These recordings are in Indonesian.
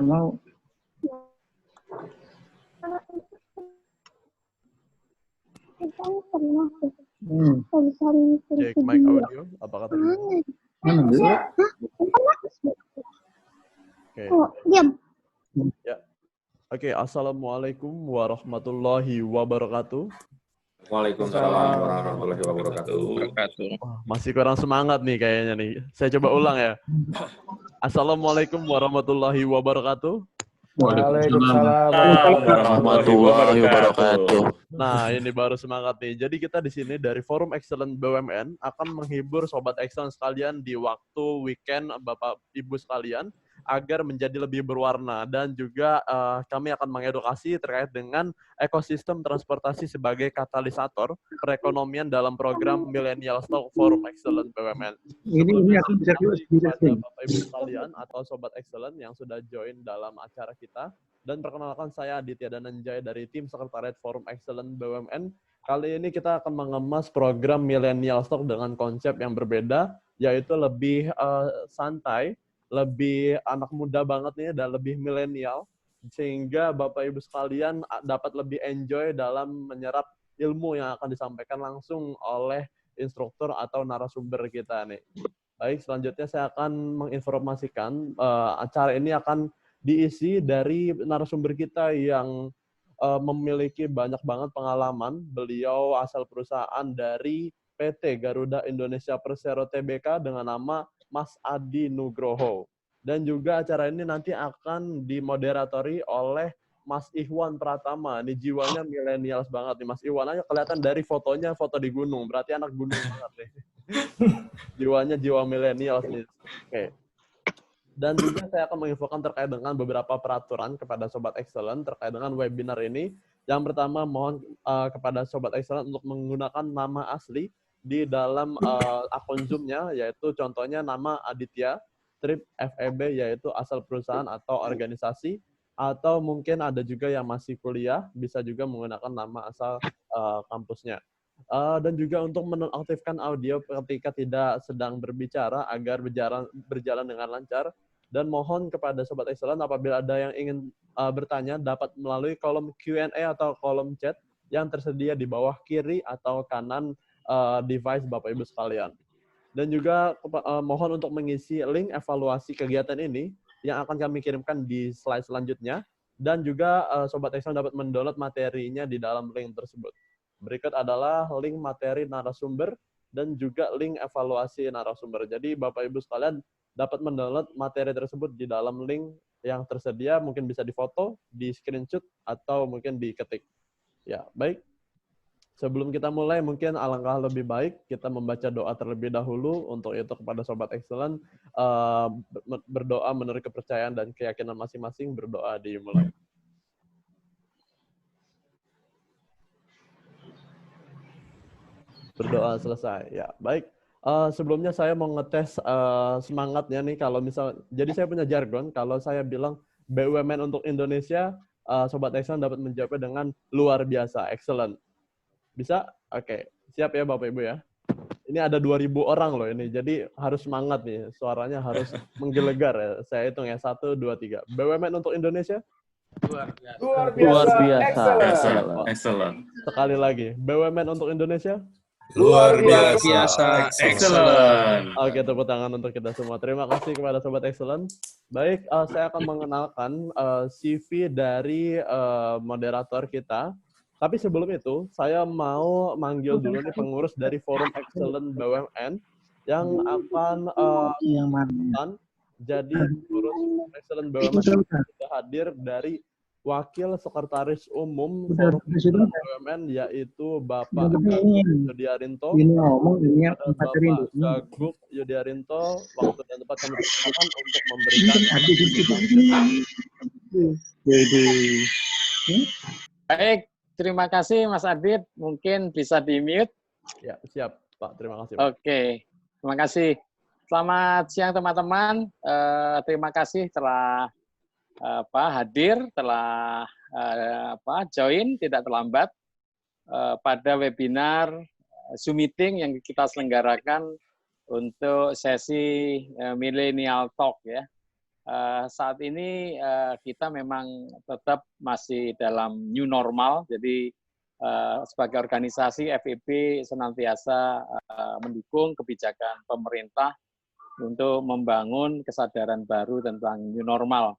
Mau. Cek mic audio, apakah terdengar? Diam. Ya. Oke, assalamualaikum warahmatullahi wabarakatuh. Waalaikumsalam warahmatullahi wabarakatuh. Wah, masih kurang semangat nih kayaknya nih. Saya coba ulang ya. Assalamualaikum warahmatullahi wabarakatuh. Waalaikumsalam warahmatullahi wabarakatuh. Nah, ini baru semangat nih. Jadi kita di sini dari Forum Excellent BUMN akan menghibur Sobat Excellent sekalian di waktu weekend Bapak Ibu sekalian agar menjadi lebih berwarna. Dan juga kami akan mengedukasi terkait dengan ekosistem transportasi sebagai katalisator perekonomian dalam program Millennial Stock Forum Excellent BUMN. Ini aku bisa Kepada Bapak Ibu sekalian atau Sobat Excellent yang sudah join dalam acara kita. Dan perkenalkan saya Aditya Dananjaya dari tim Sekretariat Forum Excellent BUMN. Kali ini kita akan mengemas program Millennial Stock dengan konsep yang berbeda, yaitu lebih santai, lebih anak muda banget nih, dan lebih milenial, sehingga Bapak Ibu sekalian dapat lebih enjoy dalam menyerap ilmu yang akan disampaikan langsung oleh instruktur atau narasumber kita nih. Baik, selanjutnya saya akan menginformasikan acara ini akan diisi dari narasumber kita yang memiliki banyak banget pengalaman. Beliau asal perusahaan dari PT Garuda Indonesia Persero Tbk dengan nama Mas Adi Nugroho. Dan juga acara ini nanti akan dimoderatori oleh Mas Ikhwan Pratama. Ini jiwanya milenials banget nih. Mas Ikhwan aja kelihatan dari fotonya, foto di gunung. Berarti anak gunung banget nih. Jiwanya jiwa milenials nih. Oke. Dan juga saya akan menginfokan terkait dengan beberapa peraturan kepada Sobat Excellent terkait dengan webinar ini. Yang pertama, mohon kepada Sobat Excellent untuk menggunakan nama asli di dalam akun Zoom-nya, yaitu contohnya nama Aditya, strip FEB, yaitu asal perusahaan atau organisasi, atau mungkin ada juga yang masih kuliah, bisa juga menggunakan nama asal kampusnya. Dan juga untuk menonaktifkan audio ketika tidak sedang berbicara agar berjalan dengan lancar. Dan mohon kepada Sobat Excellent apabila ada yang ingin bertanya dapat melalui kolom Q&A atau kolom chat yang tersedia di bawah kiri atau kanan device Bapak Ibu sekalian. Dan juga mohon untuk mengisi link evaluasi kegiatan ini yang akan kami kirimkan di slide selanjutnya. Dan juga Sobat Excellent dapat mendownload materinya di dalam link tersebut. Berikut adalah link materi narasumber dan juga link evaluasi narasumber. Jadi Bapak Ibu sekalian dapat mendownload materi tersebut di dalam link yang tersedia, mungkin bisa difoto, di screenshot, atau mungkin diketik. Ya, baik. Sebelum kita mulai, mungkin alangkah lebih baik kita membaca doa terlebih dahulu. Untuk itu kepada Sobat Excellent, berdoa menurut kepercayaan dan keyakinan masing-masing, berdoa dimulai. Berdoa selesai. Ya, baik. Sebelumnya saya mau ngetes semangatnya nih kalau misal, jadi saya punya jargon, kalau saya bilang BUMN untuk Indonesia, Sobat Excellent dapat menjawabnya dengan luar biasa, excellent. Bisa? Oke. Siap ya Bapak Ibu ya? Ini ada 2.000 orang loh ini, jadi harus semangat nih, suaranya harus menggelegar ya. Saya hitung ya, 1, 2, 3. BUMN untuk Indonesia? Luar biasa. Excellent. Sekali lagi, BUMN untuk Indonesia? Luar biasa. Excellent. Oke, tepuk tangan untuk kita semua. Terima kasih kepada Sobat Excellent. Baik, saya akan mengenalkan CV dari moderator kita. Tapi sebelum itu, saya mau manggil dulu nih pengurus dari Forum Excellent BUMN yang akan jadi pengurus Excellent BUMN sudah hadir dari Wakil Sekretaris Umum Forum Excellent BUMN, yaitu Bapak Yudiarinto, Bapak Gaguk Yudiarinto. Waktu dan tempat kami persilakan untuk memberikan. Baik, terima kasih Mas Adit. Mungkin bisa di-mute. Ya, siap Pak. Terima kasih. Oke, terima kasih. Selamat siang teman-teman. Terima kasih telah hadir, telah join tidak terlambat pada webinar Zoom meeting yang kita selenggarakan untuk sesi Millennial Talk ya. saat ini kita memang tetap masih dalam new normal, jadi sebagai organisasi FEB senantiasa mendukung kebijakan pemerintah untuk membangun kesadaran baru tentang new normal.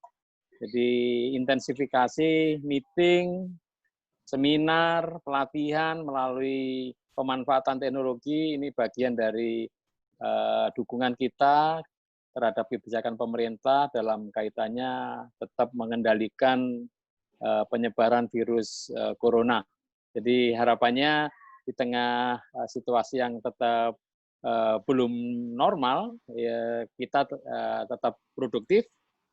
Jadi intensifikasi meeting, seminar, pelatihan melalui pemanfaatan teknologi ini bagian dari dukungan kita terhadap kebijakan pemerintah dalam kaitannya tetap mengendalikan penyebaran virus corona. Jadi harapannya di tengah situasi yang tetap belum normal, ya, kita tetap produktif,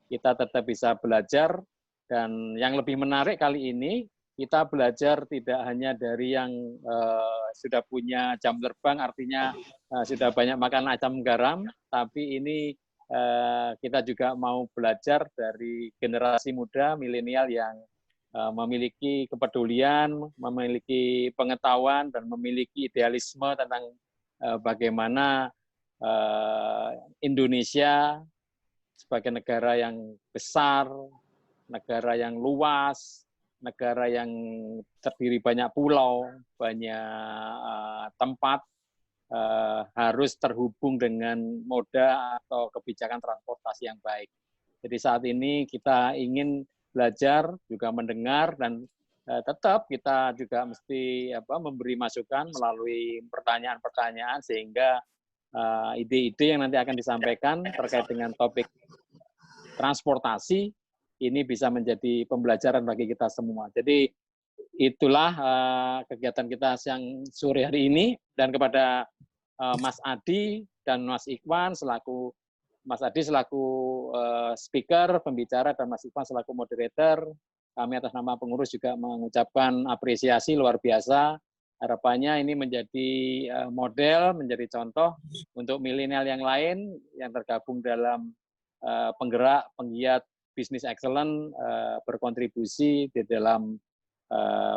kita tetap bisa belajar, dan yang lebih menarik kali ini, kita belajar tidak hanya dari yang sudah punya jam terbang, artinya sudah banyak makan asam garam, tapi ini kita juga mau belajar dari generasi muda, milenial yang memiliki kepedulian, memiliki pengetahuan, dan memiliki idealisme tentang bagaimana Indonesia sebagai negara yang besar, negara yang luas, negara yang terdiri banyak pulau, banyak tempat, harus terhubung dengan moda atau kebijakan transportasi yang baik. Jadi saat ini kita ingin belajar, juga mendengar, dan tetap kita juga mesti memberi masukan melalui pertanyaan-pertanyaan sehingga ide-ide yang nanti akan disampaikan terkait dengan topik transportasi ini bisa menjadi pembelajaran bagi kita semua. Jadi itulah kegiatan kita siang sore hari ini, dan kepada Mas Adi dan Mas Ikhwan selaku Mas Adi selaku speaker, pembicara, dan Mas Ikhwan selaku moderator, kami atas nama pengurus juga mengucapkan apresiasi luar biasa. Harapannya ini menjadi model, menjadi contoh untuk milenial yang lain yang tergabung dalam penggerak, penggiat bisnis excellent, berkontribusi di dalam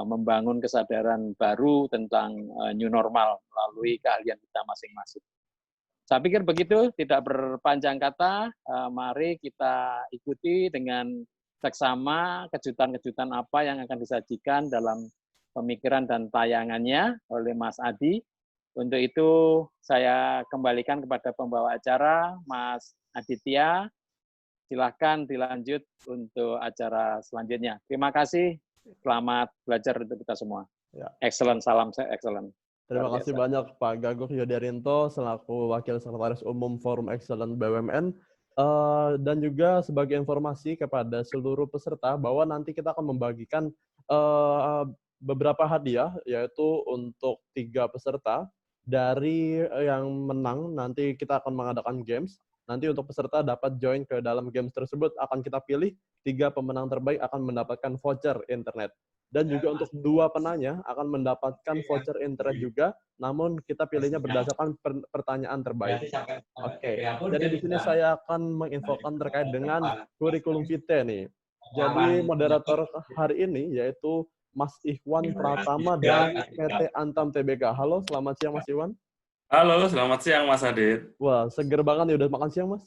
membangun kesadaran baru tentang new normal melalui keahlian kita masing-masing. Saya pikir begitu, tidak berpanjang kata, mari kita ikuti dengan seksama kejutan-kejutan apa yang akan disajikan dalam pemikiran dan tayangannya oleh Mas Adi. Untuk itu saya kembalikan kepada pembawa acara, Mas Aditya. Silahkan dilanjut untuk acara selanjutnya. Terima kasih, selamat belajar untuk kita semua. Ya. Excellent, salam excellent. Terima kasih banyak Pak Gaguk Yodiarinto selaku Wakil Sekretaris Umum Forum Excellent BUMN. Dan juga sebagai informasi kepada seluruh peserta bahwa nanti kita akan membagikan beberapa hadiah, yaitu untuk 3 peserta. Dari yang menang, nanti kita akan mengadakan games. Nanti untuk peserta dapat join ke dalam games tersebut, akan kita pilih 3 pemenang terbaik akan mendapatkan voucher internet. Dan juga untuk 2 penanya akan mendapatkan voucher internet juga, namun kita pilihnya berdasarkan pertanyaan terbaik. Oke. Jadi di sini saya akan menginfokan terkait dengan kurikulum vitae nih. Jadi moderator hari ini yaitu Mas Ikhwan Pratama dari PT Antam Tbk. Halo, selamat siang Mas Ikhwan. Halo, selamat siang Mas Adit. Wah, seger banget nih, udah makan siang Mas?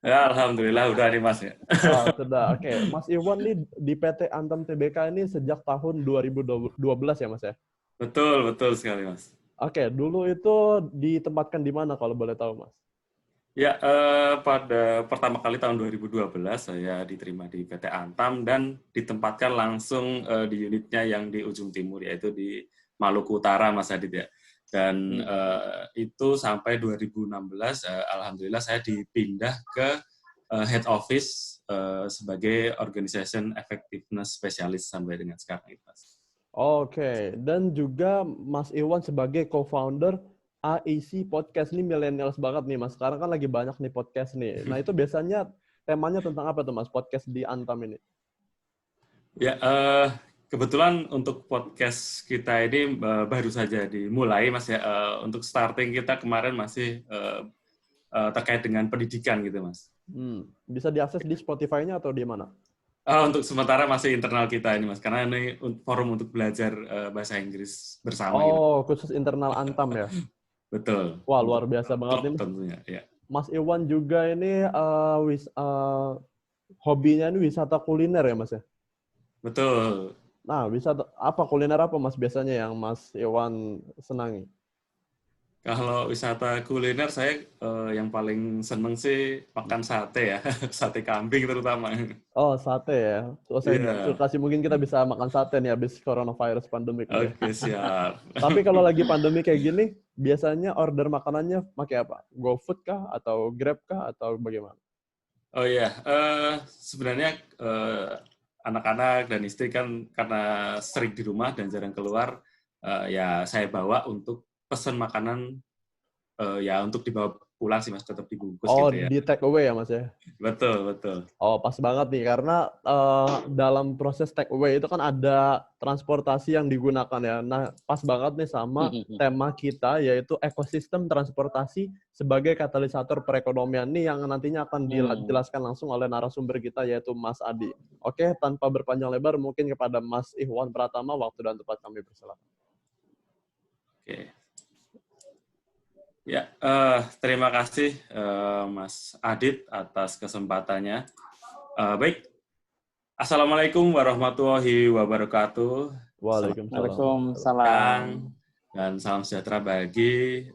Ya, alhamdulillah udah nih Mas ya. Oh, sudah. Oke. Mas Ikhwan nih di PT Antam Tbk ini sejak tahun 2012 ya Mas ya? Betul sekali Mas. Oke, dulu itu ditempatkan di mana kalau boleh tahu Mas? Ya, pada pertama kali tahun 2012 saya diterima di PT Antam dan ditempatkan langsung di unitnya yang di ujung timur, yaitu di Maluku Utara Mas Adit ya. Dan itu sampai 2016, alhamdulillah saya dipindah ke head office sebagai organization effectiveness specialist sampai dengan sekarang itu Mas. Oke, dan juga Mas Iwan sebagai co-founder AEC Podcast. Ini millennials banget nih Mas. Sekarang kan lagi banyak nih podcast nih. Nah itu biasanya temanya tentang apa tuh Mas, podcast di Antam ini? Ya, kebetulan untuk podcast kita ini baru saja dimulai Mas ya. Untuk starting kita kemarin masih terkait dengan pendidikan gitu Mas. Bisa diakses di Spotify-nya atau di mana? Untuk sementara masih internal kita ini Mas, karena ini forum untuk belajar bahasa Inggris bersama. Oh, gitu. Khusus internal Antam ya? Betul. Wah, luar biasa banget ini. Tentunya, ya. Mas Iwan juga ini hobinya ini wisata kuliner ya, Mas ya? Betul. Nah, wisata apa kuliner apa Mas biasanya yang Mas Iwan senangi? Kalau wisata kuliner saya yang paling seneng sih makan sate ya, sate kambing terutama. Oh, sate ya. So, saya Iya, kasih mungkin kita bisa makan sate nih habis coronavirus pandemik nih. oke siap. Tapi kalau lagi pandemi kayak gini, biasanya order makanannya pakai apa? GoFood kah atau Grab kah atau bagaimana? Oh iya, sebenarnya anak-anak dan istri kan karena sering di rumah dan jarang keluar, ya saya bawa untuk pesan makanan ya untuk dibawa pulang sih Mas, tetap dibungkus Oh, gitu ya. di take away ya Mas ya? Betul, betul. Oh, pas banget nih karena dalam proses take away itu kan ada transportasi yang digunakan ya. Nah, pas banget nih sama tema kita yaitu ekosistem transportasi sebagai katalisator perekonomian nih yang nantinya akan dijelaskan langsung oleh narasumber kita yaitu Mas Adi. Oke, tanpa berpanjang lebar mungkin kepada Mas Ikhwan Pratama waktu dan tempat kami persilakan. Oke. Ya, terima kasih Mas Adit atas kesempatannya. Baik, Assalamualaikum warahmatullahi wabarakatuh. Waalaikumsalam. Dan salam sejahtera bagi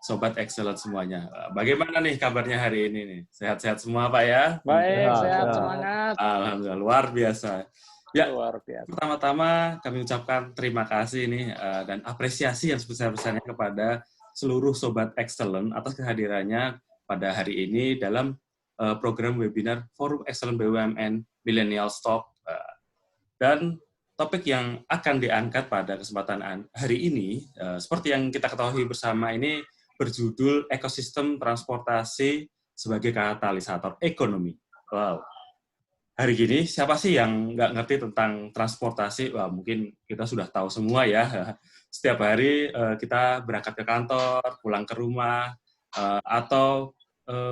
Sobat Excellent semuanya. Bagaimana nih kabarnya hari ini nih? Sehat-sehat semua Pak ya? Baik, sehat, semangat. Alhamdulillah, luar biasa. Ya, luar biasa. Pertama-tama kami ucapkan terima kasih nih dan apresiasi yang sebesar-besarnya kepada seluruh Sobat Excellent atas kehadirannya pada hari ini dalam program webinar Forum Excellent BUMN Millennial Stock. Dan topik yang akan diangkat pada kesempatan hari ini, seperti yang kita ketahui bersama ini, berjudul Ekosistem Transportasi sebagai Katalisator Ekonomi. Wow. Hari gini, siapa sih yang nggak ngerti tentang transportasi? Wah, mungkin kita sudah tahu semua ya. Setiap hari kita berangkat ke kantor, pulang ke rumah, atau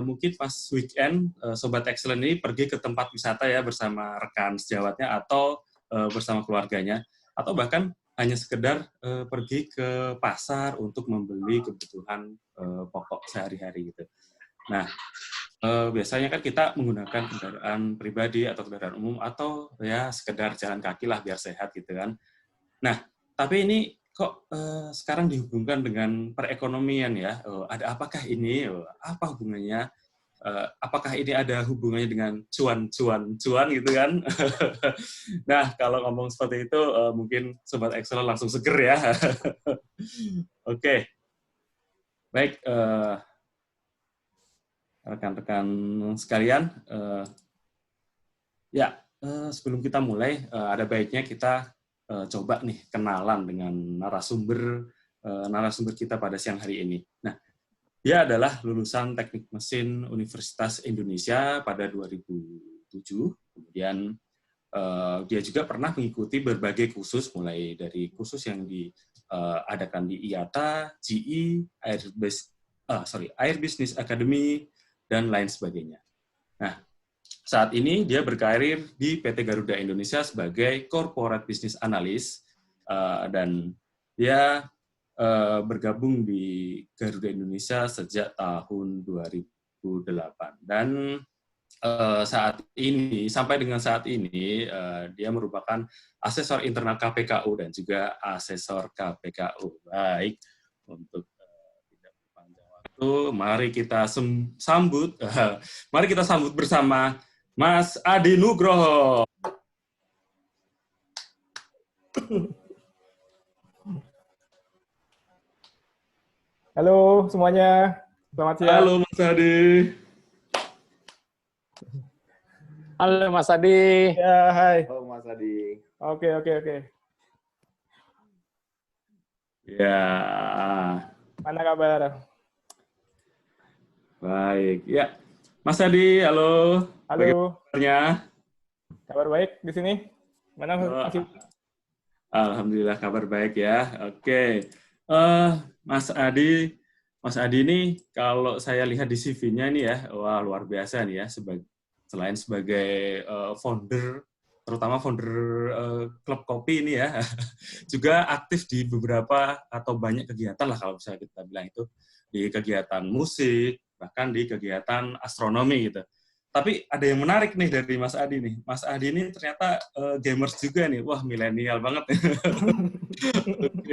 mungkin pas weekend, Sobat Excellent ini pergi ke tempat wisata ya bersama rekan sejawatnya atau bersama keluarganya, atau bahkan hanya sekedar pergi ke pasar untuk membeli kebutuhan pokok sehari-hari gitu. Nah, biasanya kan kita menggunakan kendaraan pribadi atau kendaraan umum atau ya sekedar jalan kaki lah biar sehat gitu kan. Nah, tapi ini kok sekarang dihubungkan dengan perekonomian ya? Ada apakah ini? Apa hubungannya? Apakah ini ada hubungannya dengan cuan gitu kan? Nah, kalau ngomong seperti itu mungkin Sobat Excel langsung seger ya. Oke. Baik, rekan-rekan sekalian, sebelum kita mulai, ada baiknya kita coba nih kenalan dengan narasumber kita pada siang hari ini. Nah, dia adalah lulusan Teknik Mesin Universitas Indonesia pada 2007. Kemudian dia juga pernah mengikuti berbagai kursus, mulai dari kursus yang diadakan di IATA, GE, Air Business Academy, dan lain sebagainya. Nah, saat ini dia berkarir di PT Garuda Indonesia sebagai Corporate Business Analyst, dan dia bergabung di Garuda Indonesia sejak tahun 2008. Dan sampai dengan saat ini, dia merupakan asesor internal KPKU dan juga asesor KPKU. Baik, untuk tidak berpanjang waktu, mari kita sambut bersama Mas Adi Nugroho. Halo semuanya, selamat siang. Halo Mas Adi. Halo Mas Adi. Ya, hai. Halo Mas Adi. Oke. Ya. Mana kabar? Baik, ya. Mas Adi, halo. Halo. Bagaimana? Kabar baik di sini? Mana masih? Alhamdulillah kabar baik ya. Oke. Mas Adi ini kalau saya lihat di CV-nya nih ya, wah luar biasa nih ya, selain sebagai founder, terutama founder klub kopi ini ya, juga aktif di beberapa atau banyak kegiatan lah kalau bisa kita bilang itu, di kegiatan musik, bahkan di kegiatan astronomi gitu. Tapi ada yang menarik nih dari Mas Adi nih. Mas Adi ini ternyata gamers juga nih. Wah, milenial banget.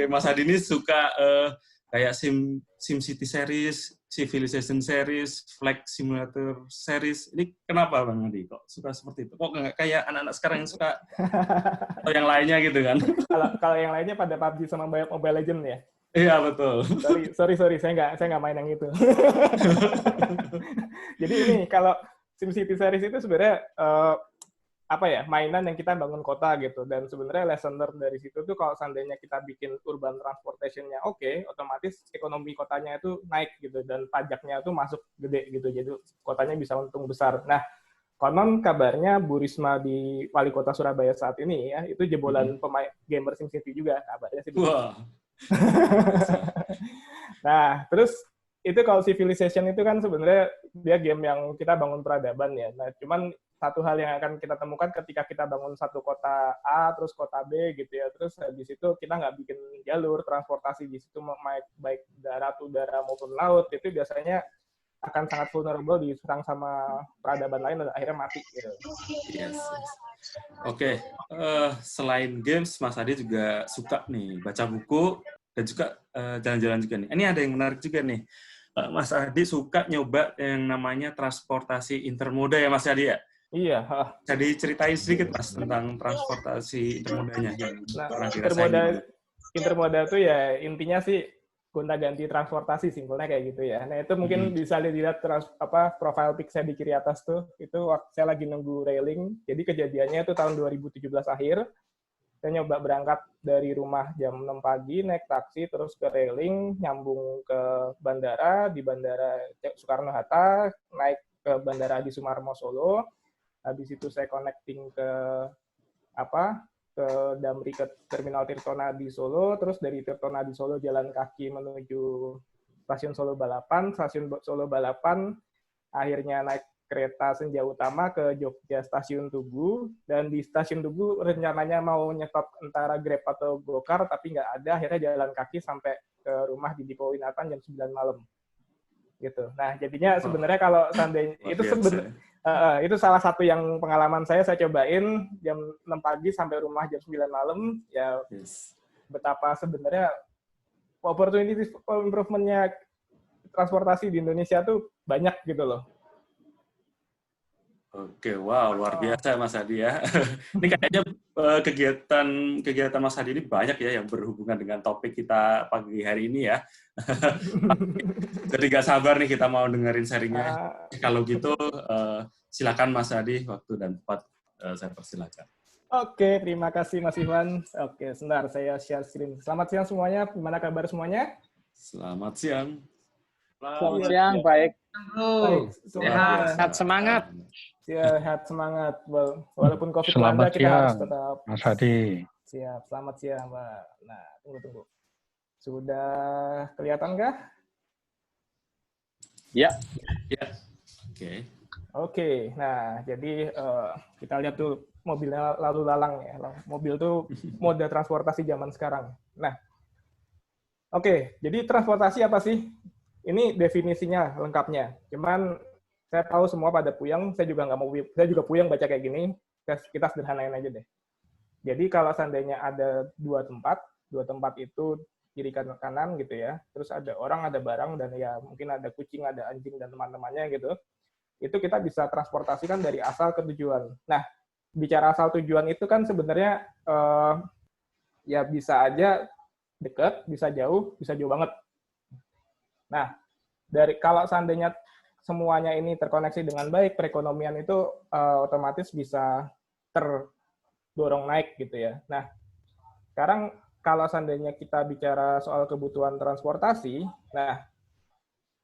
Mas Adi ini suka kayak SimCity series, Civilization series, Flight Simulator series. Ini kenapa Bang Adi kok suka seperti itu? Kok nggak kayak anak-anak sekarang yang suka atau yang lainnya gitu kan? Kalau yang lainnya pada PUBG sama Mobile Legends ya. Iya, betul. Sorry, saya nggak main yang itu. Jadi ini kalau SimCity series itu sebenarnya mainan yang kita bangun kota gitu, dan sebenarnya lesson learned dari situ tuh kalau seandainya kita bikin urban transportation-nya oke, otomatis ekonomi kotanya itu naik gitu, dan pajaknya tuh masuk gede gitu, jadi kotanya bisa untung besar. Nah, konon kabarnya Bu Risma di wali kota Surabaya saat ini ya, itu jebolan pemain gamer SimCity juga kabarnya sih. Wah. Nah, terus itu kalau Civilization itu kan sebenarnya dia game yang kita bangun peradaban ya. Nah, cuman satu hal yang akan kita temukan ketika kita bangun satu kota A, terus kota B gitu ya, terus habis itu kita nggak bikin jalur transportasi di situ, baik darat, udara maupun laut, itu biasanya akan sangat vulnerable diserang sama peradaban lain dan akhirnya mati gitu. Yes. Oke. Selain games, Mas Adi juga suka nih baca buku dan juga jalan-jalan juga nih. Ini ada yang menarik juga nih. Mas Adi suka nyoba yang namanya transportasi intermoda ya Mas Adi ya? Iya. Jadi ceritain sedikit Mas tentang transportasi intermodanya yang pernah dirasain. Intermoda itu ya intinya sih gonta-ganti transportasi, simpelnya kayak gitu ya. Nah itu mungkin bisa dilihat profile pic saya di kiri atas tuh, itu waktu saya lagi nunggu railing. Jadi kejadiannya itu tahun 2017 akhir. Saya nyoba berangkat dari rumah jam 6 pagi, naik taksi, terus ke railing, nyambung ke bandara, di Bandara Soekarno-Hatta, naik ke Bandara Adi Sumarmo Solo, habis itu saya connecting ke Damri ke Terminal Tirtonadi Solo, terus dari Tirtonadi Solo jalan kaki menuju Stasiun Solo Balapan, akhirnya naik kereta Senja Utama ke Jogja Stasiun Tugu, dan di Stasiun Tugu rencananya mau nyetop antara Grab atau Gokar, tapi nggak ada, akhirnya jalan kaki sampai ke rumah di Dipo Winatan jam 9 malam. Gitu. Nah, jadinya sebenarnya kalau seandainya itu salah satu yang pengalaman saya cobain jam 6 pagi sampai rumah jam 9 malam, ya betapa sebenarnya opportunity improvement-nya transportasi di Indonesia tuh banyak gitu loh. Oke, wow, luar biasa Mas Adi ya. Ini kayaknya kegiatan Mas Adi ini banyak ya yang berhubungan dengan topik kita pagi hari ini ya. Jadi gak sabar nih kita mau dengerin sharingnya. Kalau gitu, silakan Mas Adi, waktu dan tempat saya persilakan. Oke, terima kasih Mas Iwan. Oke, sebentar saya share screen. Selamat siang semuanya, gimana kabar semuanya? Selamat siang. Selamat siang, baik. Sehat, semangat. Sehat, semangat. Walaupun COVID selamat melanda, kita harus tetap. Mas Adi. Siap, selamat siang, Mbak. Nah, tunggu. Sudah kelihatan kah? Ya. Oke. Nah, jadi kita lihat tuh mobilnya lalu lalang ya. Mobil tuh moda transportasi zaman sekarang. Nah, oke. Jadi transportasi apa sih? Ini definisinya lengkapnya. Cuman saya tahu semua pada puyeng, saya juga puyeng baca kayak gini, kita sederhanain aja deh. Jadi kalau seandainya ada dua tempat itu kiri kanan gitu ya, terus ada orang, ada barang, dan ya mungkin ada kucing, ada anjing, dan teman-temannya gitu, itu kita bisa transportasikan dari asal ke tujuan. Nah, bicara asal tujuan itu kan sebenarnya ya bisa aja dekat, bisa jauh banget. Nah, kalau seandainya semuanya ini terkoneksi dengan baik, perekonomian itu otomatis bisa terdorong naik gitu ya. Nah, sekarang kalau seandainya kita bicara soal kebutuhan transportasi, nah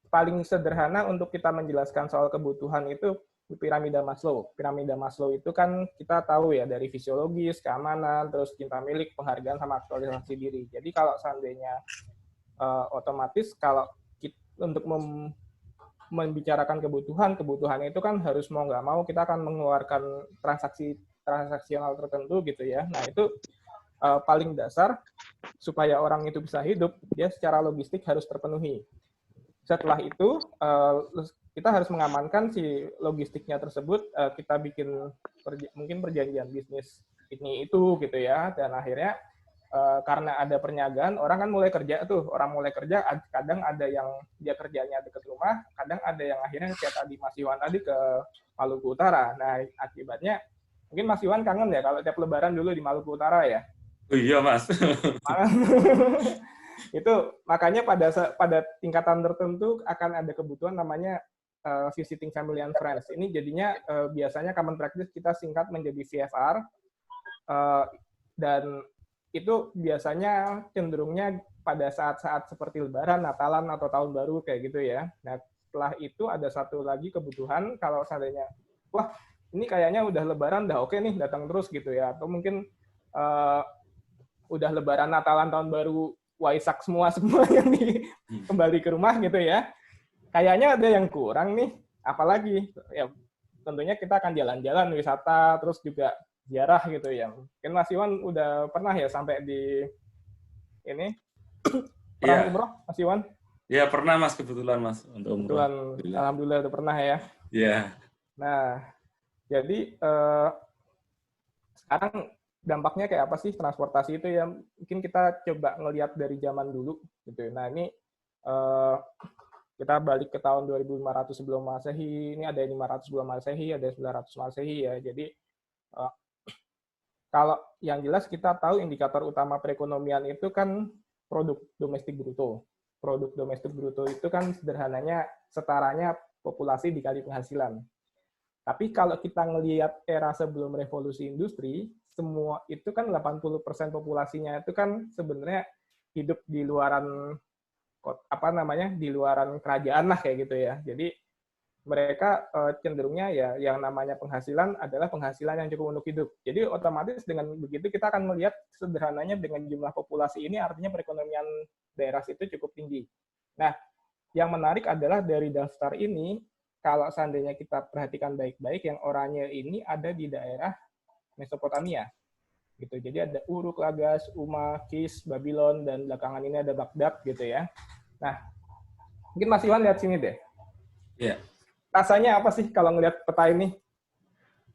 paling sederhana untuk kita menjelaskan soal kebutuhan itu piramida Maslow. Piramida Maslow itu kan kita tahu ya dari fisiologis, keamanan, terus cinta milik, penghargaan, sama aktualisasi diri. Jadi kalau seandainya otomatis kalau untuk membicarakan kebutuhan itu kan harus mau nggak mau kita akan mengeluarkan transaksional tertentu gitu ya. Nah itu paling dasar supaya orang itu bisa hidup, dia secara logistik harus terpenuhi. Setelah itu kita harus mengamankan si logistiknya tersebut, kita bikin mungkin perjanjian bisnis ini itu gitu ya, dan akhirnya karena ada perniagaan, orang kan mulai kerja tuh, orang mulai kerja, kadang ada yang dia kerjanya dekat rumah, kadang ada yang akhirnya kayak tadi Mas Iwan tadi ke Maluku Utara. Nah, akibatnya mungkin Mas Iwan kangen ya kalau tiap Lebaran dulu di Maluku Utara ya. Oh iya, Mas. Itu makanya pada tingkatan tertentu akan ada kebutuhan namanya visiting family and friends. Ini jadinya biasanya common practice kita singkat menjadi VFR, dan itu biasanya cenderungnya pada saat-saat seperti Lebaran, Natalan, atau Tahun Baru kayak gitu ya. Nah, setelah itu ada satu lagi kebutuhan, kalau seandainya, wah ini kayaknya udah Lebaran, udah oke nih datang terus gitu ya. Atau mungkin udah Lebaran, Natalan, Tahun Baru, Waisak semua yang kembali ke rumah gitu ya. Kayaknya ada yang kurang nih, apalagi ya tentunya kita akan jalan-jalan, wisata, terus juga ziarah gitu ya. Mungkin Mas Iwan udah pernah ya sampai di ini perang umroh, Mas Iwan? Ya pernah Mas, kebetulan Mas untuk umroh. Alhamdulillah udah pernah ya. Iya. Nah, jadi sekarang dampaknya kayak apa sih transportasi itu ya? Mungkin kita coba ngelihat dari zaman dulu gitu. Nah ini kita balik ke tahun 2500 sebelum Masehi, ini ada 500 sebelum Masehi, ada 900 Masehi ya. Jadi kalau yang jelas kita tahu indikator utama perekonomian itu kan produk domestik bruto. Produk domestik bruto itu kan sederhananya setaranya populasi dikali penghasilan. Tapi kalau kita ngelihat era sebelum revolusi industri, semua itu kan 80% populasinya itu kan sebenarnya hidup di luaran di luaran kerajaan lah kayak gitu ya. Jadi mereka cenderungnya ya yang namanya penghasilan adalah penghasilan yang cukup untuk hidup. Jadi otomatis dengan begitu kita akan melihat sederhananya dengan jumlah populasi ini artinya perekonomian daerah situ cukup tinggi. Nah, yang menarik adalah dari daftar ini kalau seandainya kita perhatikan baik-baik yang oranye ini ada di daerah Mesopotamia. Gitu. Jadi ada Uruk, Lagas, Umma, Kis, Babylon, dan belakangan ini ada Baghdad gitu ya. Nah, mungkin Mas Iwan lihat sini deh. Iya. Rasanya apa sih kalau ngelihat peta ini?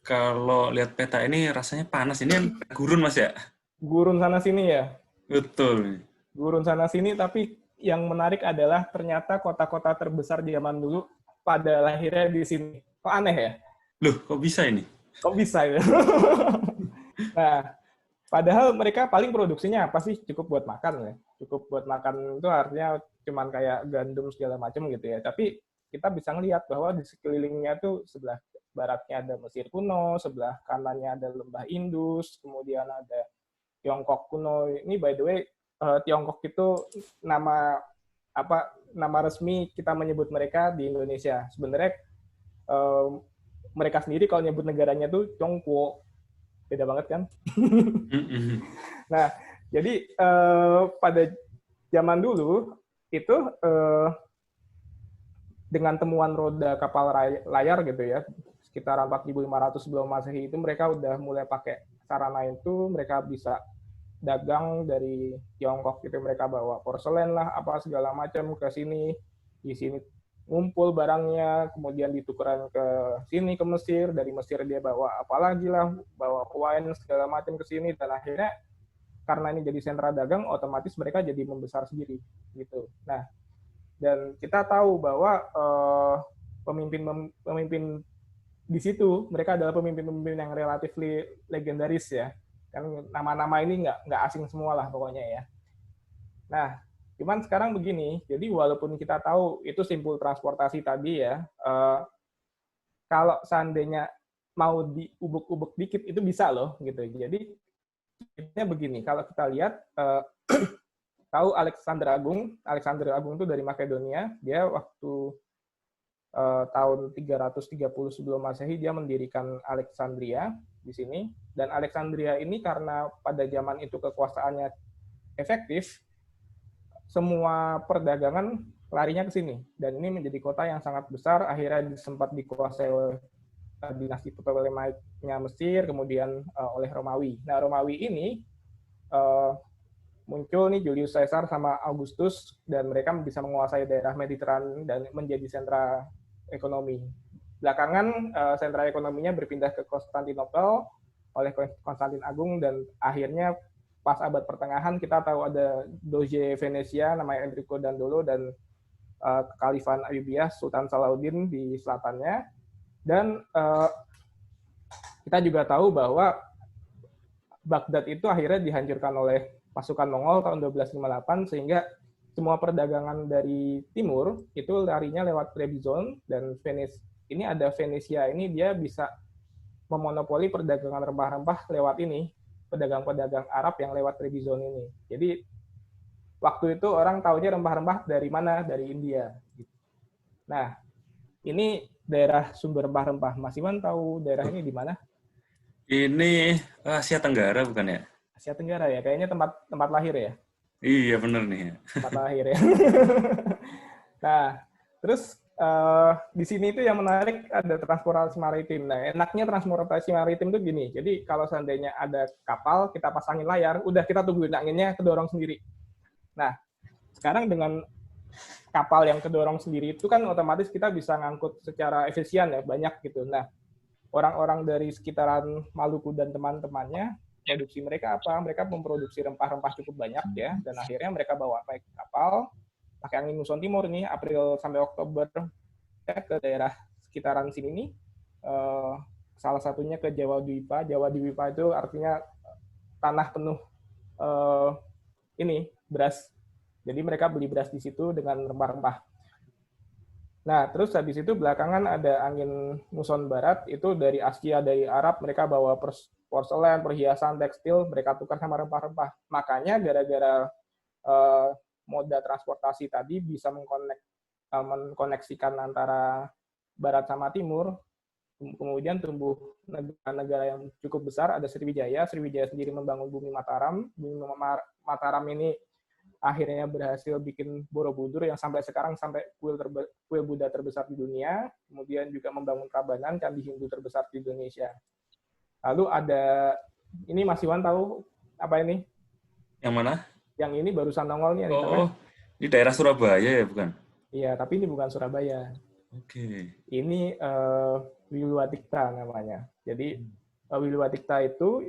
Kalau lihat peta ini rasanya panas. Ini yang gurun Mas ya? Gurun sana sini ya? Betul. Gurun sana sini, tapi yang menarik adalah ternyata kota-kota terbesar di zaman dulu pada lahirnya di sini. Kok aneh ya? Loh, kok bisa ini? Kok bisa ya? Nah, padahal mereka paling produksinya apa sih? Cukup buat makan ya. Cukup buat makan itu artinya cuman kayak gandum segala macam gitu ya. Tapi kita bisa ngelihat bahwa di sekelilingnya tuh sebelah baratnya ada Mesir kuno, sebelah kanannya ada lembah Indus, kemudian ada Tiongkok kuno. Ini by the way, Tiongkok itu nama resmi kita menyebut mereka di Indonesia. Sebenarnya mereka sendiri kalau nyebut negaranya tuh Tiongkok. Beda banget kan? Nah, jadi pada zaman dulu itu dengan temuan roda kapal layar gitu ya, sekitar 4.500 sebelum Masehi itu mereka udah mulai pakai sarana itu, mereka bisa dagang dari Tiongkok gitu, mereka bawa porselen lah, apa segala macam ke sini, di sini ngumpul barangnya, kemudian ditukeran ke sini ke Mesir, dari Mesir dia bawa apalagi lah, bawa wine segala macam ke sini, dan akhirnya karena ini jadi sentra dagang, otomatis mereka jadi membesar sendiri gitu. Nah, dan kita tahu bahwa pemimpin di situ mereka adalah pemimpin-pemimpin yang relatif legendaris ya, kan nama-nama ini nggak asing semua lah pokoknya ya. Nah, cuman sekarang begini, jadi walaupun kita tahu itu simpul transportasi tadi ya, kalau seandainya mau diubek-ubek dikit itu bisa loh gitu. Jadi begini, kalau kita lihat tahu Alexander Agung itu dari Makedonia, dia waktu tahun 330 sebelum Masehi dia mendirikan Alexandria di sini, dan Alexandria ini karena pada zaman itu kekuasaannya efektif, semua perdagangan larinya ke sini, dan ini menjadi kota yang sangat besar, akhirnya sempat dikuasai oleh dinasti Ptolemainya Mesir, kemudian oleh Romawi. Nah, Romawi ini muncul nih Julius Caesar sama Augustus, dan mereka bisa menguasai daerah Mediteran dan menjadi sentra ekonomi. Belakangan sentra ekonominya berpindah ke Konstantinopel oleh Konstantin Agung, dan akhirnya pas abad pertengahan kita tahu ada Doge Venesia namanya Enrico Dandolo, dan Kekhalifan Ayyubiyah Sultan Salahuddin di selatannya. Dan kita juga tahu bahwa Baghdad itu akhirnya dihancurkan oleh pasukan Mongol tahun 1258, sehingga semua perdagangan dari timur itu larinya lewat Trebizond, dan ini ada Venesia ini dia bisa memonopoli perdagangan rempah-rempah lewat ini, pedagang-pedagang Arab yang lewat Trebizond ini. Jadi waktu itu orang taunya rempah-rempah dari mana? Dari India. Nah, ini daerah sumber rempah-rempah. Mas Iwan tahu daerah ini di mana? Ini Asia Tenggara bukan ya? Asia Tenggara ya, kayaknya tempat lahir ya. Iya bener nih. Tempat lahir ya. Nah, terus di sini itu yang menarik ada transportasi maritim. Nah, enaknya transportasi maritim itu gini. Jadi kalau seandainya ada kapal, kita pasangin layar, udah kita tungguin anginnya kedorong sendiri. Nah, sekarang dengan kapal yang kedorong sendiri itu kan otomatis kita bisa ngangkut secara efisien ya, banyak gitu. Nah, orang-orang dari sekitaran Maluku dan teman-temannya, produksi mereka apa? Mereka memproduksi rempah-rempah cukup banyak ya, dan akhirnya mereka bawa naik kapal, pakai angin muson timur nih, April sampai Oktober, ya, ke daerah sekitaran sini nih, salah satunya ke Jawa Dwipa. Jawa Dwipa itu artinya tanah penuh ini, beras. Jadi mereka beli beras di situ dengan rempah-rempah. Nah, terus habis itu belakangan ada angin muson barat, itu dari Asia, dari Arab, mereka bawa porselen, perhiasan, tekstil, mereka tukar sama rempah-rempah. Makanya gara-gara moda transportasi tadi bisa mengkoneksikan antara barat sama timur, kemudian tumbuh negara-negara yang cukup besar, ada Sriwijaya sendiri membangun Bumi Mataram. Bumi Mataram ini akhirnya berhasil bikin Borobudur yang sampai sekarang sampai kuil Buddha terbesar di dunia, kemudian juga membangun Tabanan, candi Hindu terbesar di Indonesia. Lalu ada, ini Mas Iwan tahu apa ini? Yang mana? Yang ini barusan nongol nih. Oh, ini daerah Surabaya ya bukan? Iya, tapi ini bukan Surabaya. Oke. Ini Wiluwatikta namanya. Jadi Wiluwatikta itu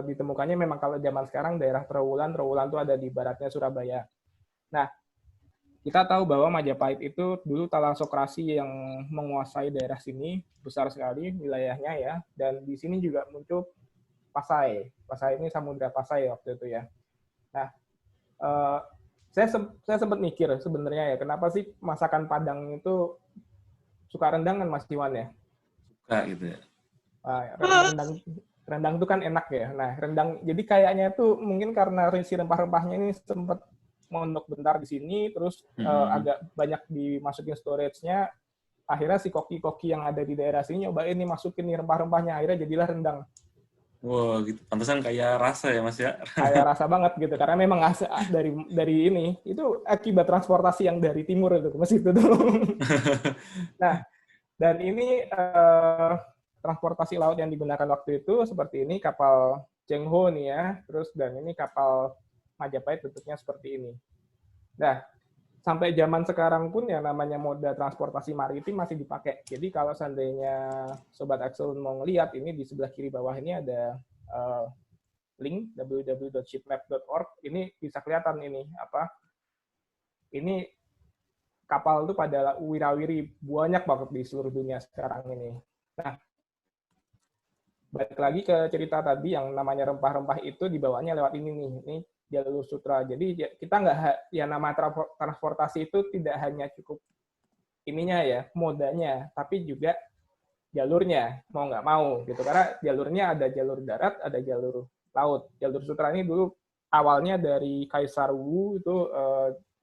ditemukannya memang kalau zaman sekarang daerah Trowulan itu ada di baratnya Surabaya. Nah, kita tahu bahwa Majapahit itu dulu Thalassokrasi yang menguasai daerah sini, besar sekali wilayahnya ya, dan di sini juga muncul Pasai. Pasai ini Samudra Pasai waktu itu ya. Nah, saya sempat mikir sebenarnya ya, kenapa sih masakan Padang itu suka rendang kan Mas Iwan ya? Suka gitu ya. Rendang itu kan enak ya. Nah, rendang jadi kayaknya tuh mungkin karena si rempah-rempahnya ini sempat mondok bentar di sini, terus agak banyak dimasukin storage-nya. Akhirnya si koki-koki yang ada di daerah sini nyobain nih masukin nih rempah-rempahnya, akhirnya jadilah rendang. Wow, gitu. Pantesan kayak rasa ya Mas ya. Kayak rasa banget gitu, karena memang dari ini itu akibat transportasi yang dari timur itu ke situ tuh. Nah, dan ini transportasi laut yang digunakan waktu itu seperti ini, kapal Cheng Ho nih ya, terus dan ini kapal Majapahit bentuknya seperti ini. Nah, sampai zaman sekarang pun yang namanya moda transportasi maritim masih dipakai. Jadi kalau seandainya Sobat Axel mau ngelihat, ini di sebelah kiri bawah ini ada link www.shipmap.org. Ini bisa kelihatan ini apa? Ini kapal itu pada wirawiri banyak banget di seluruh dunia sekarang ini. Nah, balik lagi ke cerita tadi yang namanya rempah-rempah itu dibawanya lewat ini nih, ini jalur sutra. Jadi kita nggak, ya nama transportasi itu tidak hanya cukup ininya ya, modanya, tapi juga jalurnya, mau nggak mau gitu. Karena jalurnya ada jalur darat, ada jalur laut. Jalur sutra ini dulu awalnya dari Kaisar Wu, itu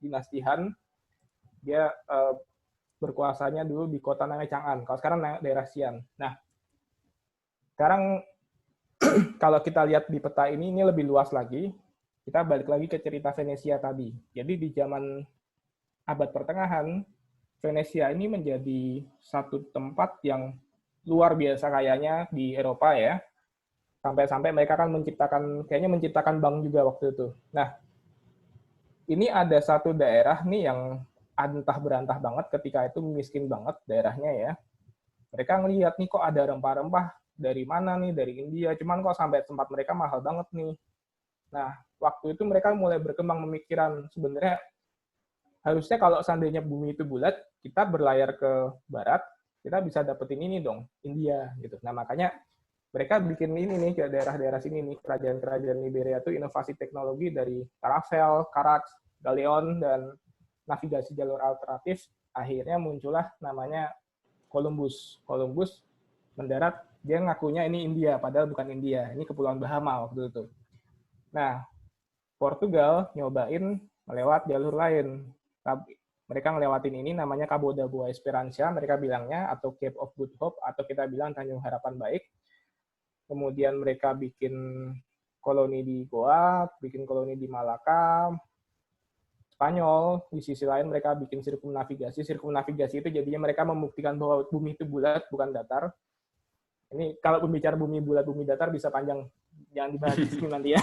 dinasti Han, dia berkuasanya dulu di kota namanya Chang'an. Kalau sekarang daerah Xi'an. Nah, sekarang kalau kita lihat di peta ini lebih luas lagi. Kita balik lagi ke cerita Venesia tadi. Jadi di zaman abad pertengahan, Venesia ini menjadi satu tempat yang luar biasa kayanya di Eropa ya. Sampai-sampai mereka kan kayaknya menciptakan bank juga waktu itu. Nah, ini ada satu daerah nih yang antah berantah banget ketika itu miskin banget daerahnya ya. Mereka ngelihat nih kok ada rempah-rempah dari mana nih, dari India, cuman kok sampai tempat mereka mahal banget nih. Nah, waktu itu mereka mulai berkembang pemikiran, sebenarnya harusnya kalau seandainya bumi itu bulat, kita berlayar ke barat, kita bisa dapetin ini dong, India gitu. Nah, makanya mereka bikin ini nih ke daerah-daerah sini nih, kerajaan-kerajaan Liberia itu inovasi teknologi dari Caravel, Carax, Galeon, dan navigasi jalur alternatif, akhirnya muncullah namanya Columbus. Columbus mendarat, dia ngakunya ini India, padahal bukan India, ini Kepulauan Bahama waktu itu. Nah, Portugal nyobain melewat jalur lain. Mereka ngelewatin ini namanya Cabo da Boa Esperança, mereka bilangnya, atau Cape of Good Hope, atau kita bilang Tanjung Harapan Baik. Kemudian mereka bikin koloni di Goa, bikin koloni di Malaka, Spanyol. Di sisi lain mereka bikin sirkumnavigasi. Sirkumnavigasi itu jadinya mereka membuktikan bahwa bumi itu bulat, bukan datar. Ini kalau pembicara bumi bulat, bumi datar bisa panjang. Jangan dibahas di sini nanti ya.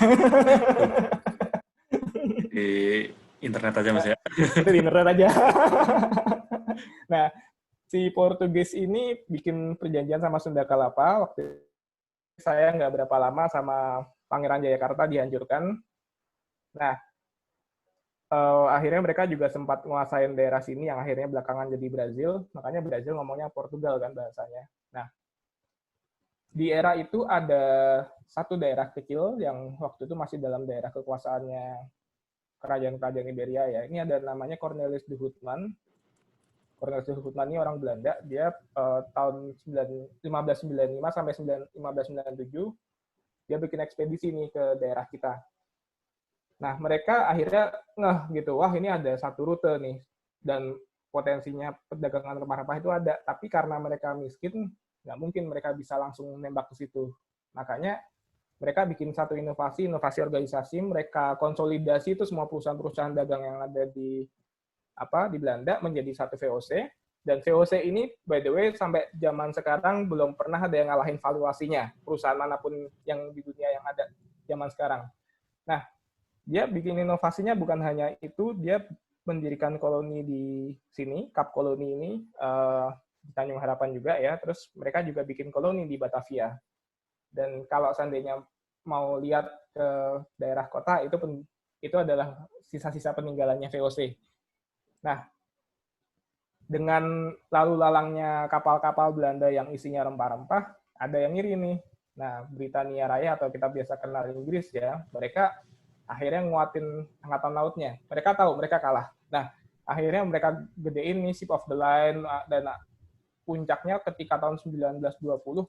Di internet aja Mas ya. Itu di internet aja. Nah, si Portugis ini bikin perjanjian sama Sunda Kelapa. Waktu saya nggak berapa lama sama Pangeran Jayakarta dihancurkan. Nah, akhirnya mereka juga sempat menguasain daerah sini yang akhirnya belakangan jadi Brazil. Makanya Brazil ngomongnya Portugal kan bahasanya. Nah, di era itu ada satu daerah kecil yang waktu itu masih dalam daerah kekuasaannya kerajaan-kerajaan Iberia ya. Ini ada namanya Cornelis de Houtman. Cornelis de Houtman ini orang Belanda. Dia tahun 1595 sampai 1597 dia bikin ekspedisi nih ke daerah kita. Nah, mereka akhirnya gitu, wah ini ada satu rute nih dan potensinya perdagangan rempah-rempah itu ada. Tapi karena mereka miskin, nggak mungkin mereka bisa langsung nembak ke situ. Makanya mereka bikin satu inovasi organisasi, mereka konsolidasi itu semua perusahaan-perusahaan dagang yang ada di Belanda menjadi satu VOC, dan VOC ini by the way sampai zaman sekarang belum pernah ada yang ngalahin valuasinya perusahaan manapun yang di dunia yang ada zaman sekarang. Nah, dia bikin inovasinya bukan hanya itu, dia mendirikan koloni di sini, Kap Koloni ini di Tanjung Harapan juga ya, terus mereka juga bikin koloni di Batavia. Dan kalau seandainya mau lihat ke daerah kota, itu adalah sisa-sisa peninggalannya VOC. Nah, dengan lalu lalangnya kapal-kapal Belanda yang isinya rempah-rempah, ada yang ngiri nih. Nah, Britania Raya atau kita biasa kenal Inggris ya, mereka akhirnya nguatin angkatan lautnya. Mereka tahu mereka kalah. Nah, akhirnya mereka gedein nih Ship of the Line, dan puncaknya ketika tahun 1920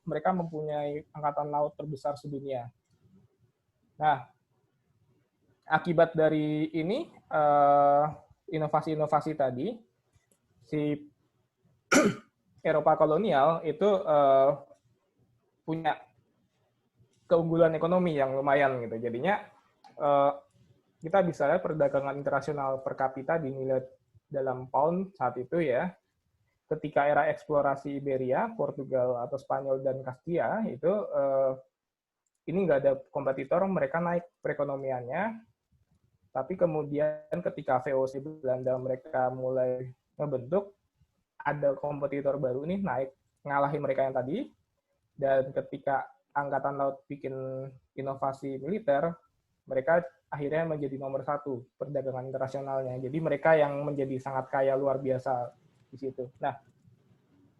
mereka mempunyai angkatan laut terbesar sedunia. Nah, akibat dari ini inovasi-inovasi tadi, si Eropa kolonial itu punya keunggulan ekonomi yang lumayan gitu. Jadinya kita bisa lihat perdagangan internasional per kapita dinilai dalam pound saat itu ya. Ketika era eksplorasi Iberia, Portugal atau Spanyol dan Castilla itu ini nggak ada kompetitor, mereka naik perekonomiannya. Tapi kemudian ketika VOC Belanda mereka mulai ngebentuk, ada kompetitor baru nih naik ngalahin mereka yang tadi. Dan ketika Angkatan Laut bikin inovasi militer, mereka akhirnya menjadi nomor 1 perdagangan internasionalnya. Jadi mereka yang menjadi sangat kaya luar biasa di situ. Nah,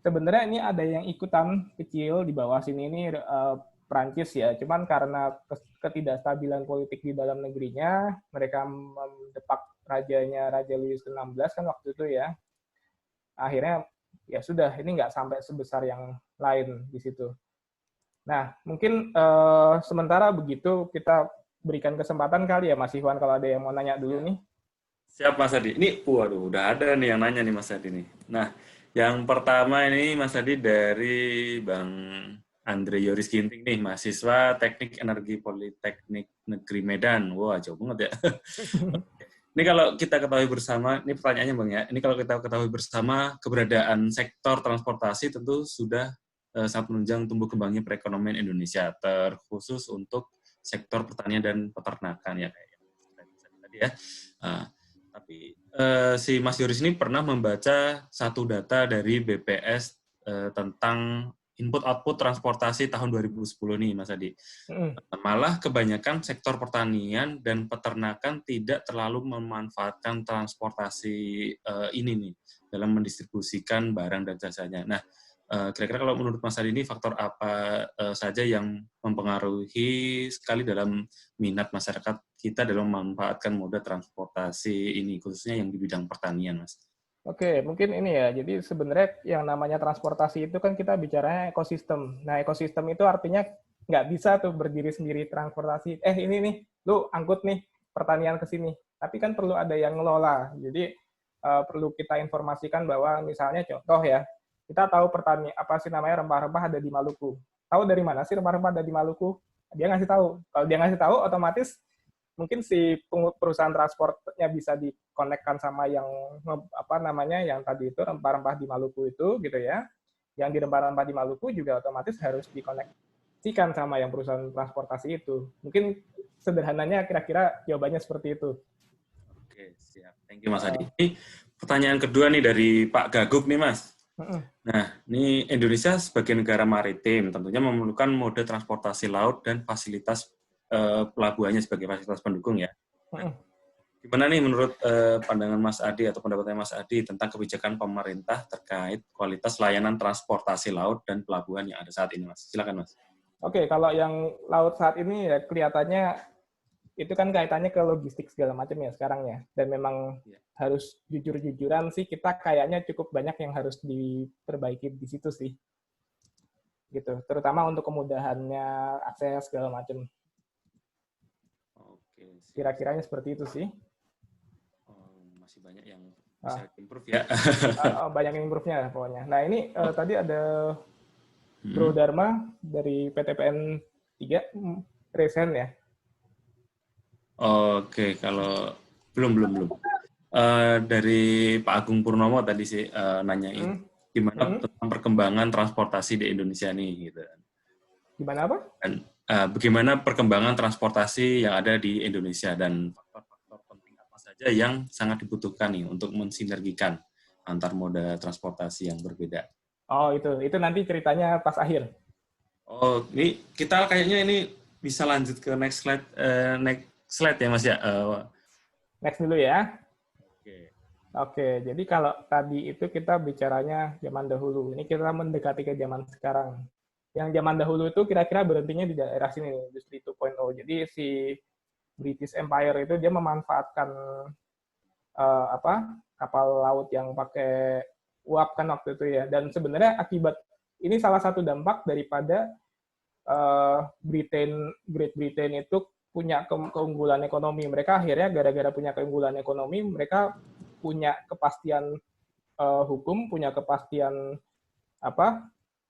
sebenarnya ini ada yang ikutan kecil di bawah sini ini Prancis ya, cuman karena ketidakstabilan politik di dalam negerinya, mereka mendepak rajanya Raja Louis XVI kan waktu itu ya. Akhirnya ya sudah, ini nggak sampai sebesar yang lain di situ. Nah, mungkin sementara begitu kita berikan kesempatan kali ya Mas Iwan kalau ada yang mau nanya dulu nih. Siap Mas Adi. Ini, waduh, udah ada nih yang nanya nih Mas Adi nih. Nah, yang pertama ini Mas Adi dari Bang Andre Yoris Ginting nih, mahasiswa Teknik Energi Politeknik Negeri Medan. Wah, jauh banget ya. Ini kalau kita ketahui bersama, ini pertanyaannya Bang ya, ini kalau kita ketahui bersama keberadaan sektor transportasi tentu sudah sangat menunjang tumbuh kembangnya perekonomian Indonesia, terkhusus untuk sektor pertanian dan peternakan ya kayak tadi ya. Tapi si Mas Yoris ini pernah membaca satu data dari BPS tentang input-output transportasi tahun 2010 nih, Mas Adi. Malah kebanyakan sektor pertanian dan peternakan tidak terlalu memanfaatkan transportasi ini nih dalam mendistribusikan barang dan jasanya. Nah, kira-kira kalau menurut Mas Adi ini faktor apa saja yang mempengaruhi sekali dalam minat masyarakat kita dalam memanfaatkan moda transportasi ini, khususnya yang di bidang pertanian, Mas? Oke, mungkin ini ya. Jadi sebenarnya yang namanya transportasi itu kan kita bicaranya ekosistem. Nah, ekosistem itu artinya nggak bisa tuh berdiri sendiri transportasi. Ini nih, lu angkut nih pertanian ke sini. Tapi kan perlu ada yang ngelola. Jadi perlu kita informasikan bahwa misalnya contoh ya, kita tahu apa sih namanya rempah-rempah ada di Maluku. Tahu dari mana sih rempah-rempah ada di Maluku? Dia ngasih tahu. Kalau dia ngasih tahu, otomatis mungkin si perusahaan transportnya bisa dikonekkan sama yang yang tadi itu rempah-rempah di Maluku itu gitu ya. Yang di rempah-rempah di Maluku juga otomatis harus dikoneksikan sama yang perusahaan transportasi itu. Mungkin sederhananya kira-kira jawabannya seperti itu. Oke, siap. Thank you Mas Adi. Ini pertanyaan kedua nih dari Pak Gaguk nih Mas. Nah, ini Indonesia sebagai negara maritim tentunya memerlukan mode transportasi laut dan fasilitas pelabuhannya sebagai fasilitas pendukung ya. Nah, gimana nih menurut pandangan Mas Adi atau pendapatnya Mas Adi tentang kebijakan pemerintah terkait kualitas layanan transportasi laut dan pelabuhan yang ada saat ini, Mas? Silakan, Mas. Oke, kalau yang laut saat ini ya kelihatannya itu kan kaitannya ke logistik segala macam ya sekarang ya. Dan memang harus jujur-jujuran sih kita kayaknya cukup banyak yang harus diperbaiki di situ sih. Gitu, terutama untuk kemudahannya akses segala macam. Kira-kiranya seperti itu sih. Masih banyak yang bisa improve ya. Banyak yang improve-nya pokoknya. Nah ini tadi ada Bro Dharma dari PTPN 3, Resen ya. Oke, kalau belum. Dari Pak Agung Purnomo tadi sih nanyain gimana tentang perkembangan transportasi di Indonesia nih gitu. Gimana apa? Dan bagaimana perkembangan transportasi yang ada di Indonesia dan faktor-faktor penting apa saja yang sangat dibutuhkan nih untuk mensinergikan antar moda transportasi yang berbeda. Oh itu nanti ceritanya pas akhir. Oh ini kita kayaknya ini bisa lanjut ke next slide ya Mas ya. Next dulu ya. Oke, jadi kalau tadi itu kita bicaranya zaman dahulu. Ini kita mendekati ke zaman sekarang. Yang zaman dahulu itu kira-kira berhentinya di daerah sini, industri 2.0. Jadi si British Empire itu dia memanfaatkan kapal laut yang pakai uap kan waktu itu ya. Dan sebenarnya akibat ini salah satu dampak daripada Great Britain itu punya keunggulan ekonomi. Mereka akhirnya gara-gara punya keunggulan ekonomi, mereka punya kepastian hukum, punya kepastian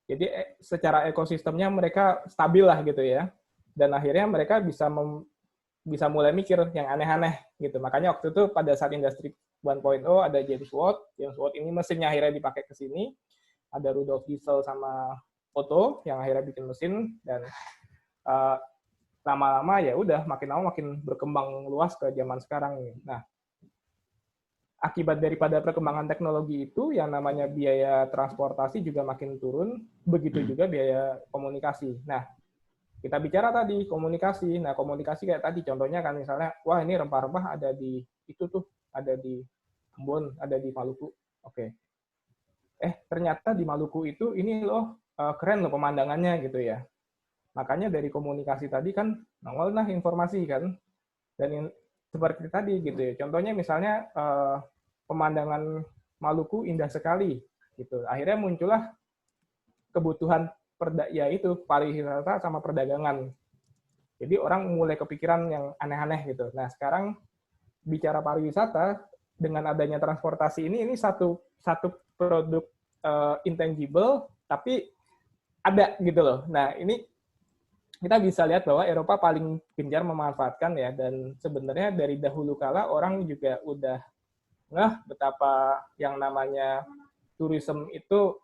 jadi secara ekosistemnya mereka stabil lah gitu ya. Dan akhirnya mereka bisa mulai mikir yang aneh-aneh gitu. Makanya waktu itu pada saat industri 1.0 ada James Watt. James Watt ini mesinnya akhirnya dipakai ke sini. Ada Rudolf Diesel sama Otto yang akhirnya bikin mesin dan lama-lama ya udah makin berkembang luas ke zaman sekarang. Nah, akibat daripada perkembangan teknologi itu, yang namanya biaya transportasi juga makin turun, begitu juga biaya komunikasi. Nah, kita bicara tadi komunikasi. Nah, komunikasi kayak tadi, contohnya kan misalnya, wah ini rempah-rempah ada di itu tuh, ada di Ambon, ada di Maluku. Oke. Ternyata di Maluku itu ini loh, keren loh pemandangannya gitu ya. Makanya dari komunikasi tadi kan, nongol nah informasi kan. Dan seperti tadi gitu ya. Contohnya misalnya pemandangan Maluku indah sekali gitu. Akhirnya muncullah kebutuhan yaitu pariwisata sama perdagangan. Jadi orang mulai kepikiran yang aneh-aneh gitu. Nah, sekarang bicara pariwisata dengan adanya transportasi ini satu produk intangible tapi ada gitu loh. Nah, ini kita bisa lihat bahwa Eropa paling gencar memanfaatkan ya, dan sebenarnya dari dahulu kala orang juga udah betapa yang namanya tourism itu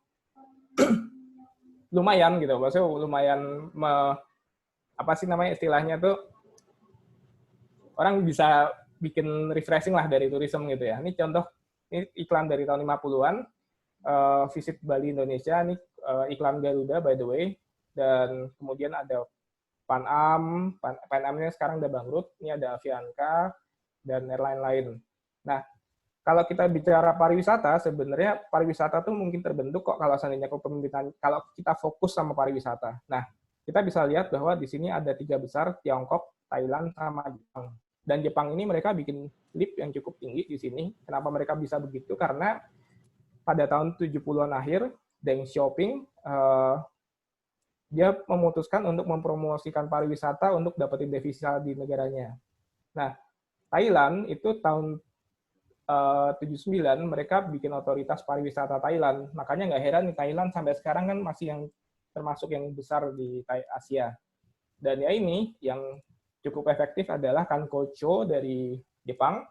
lumayan gitu, maksudnya lumayan istilahnya tuh orang bisa bikin refreshing lah dari tourism gitu ya. Ini contoh, ini iklan dari tahun 50-an, Visit Bali Indonesia, ini iklan Garuda by the way, dan kemudian ada Pan Am-nya sekarang udah bangkrut, ini ada Avianca, dan airline lain. Nah, kalau kita bicara pariwisata, sebenarnya pariwisata tuh mungkin terbentuk kok kalau seandainya kepemimpinan, kalau kita fokus sama pariwisata. Nah, kita bisa lihat bahwa di sini ada 3 besar, Tiongkok, Thailand, sama Jepang. Dan Jepang ini mereka bikin leap yang cukup tinggi di sini. Kenapa mereka bisa begitu? Karena pada tahun 70-an akhir, Deng Xiaoping, dia memutuskan untuk mempromosikan pariwisata untuk dapetin devisa di negaranya. Nah, Thailand itu tahun 79 mereka bikin otoritas pariwisata Thailand. Makanya nggak heran nih Thailand sampai sekarang kan masih yang termasuk yang besar di Asia. Dan ya ini yang cukup efektif adalah Kankocho dari Jepang.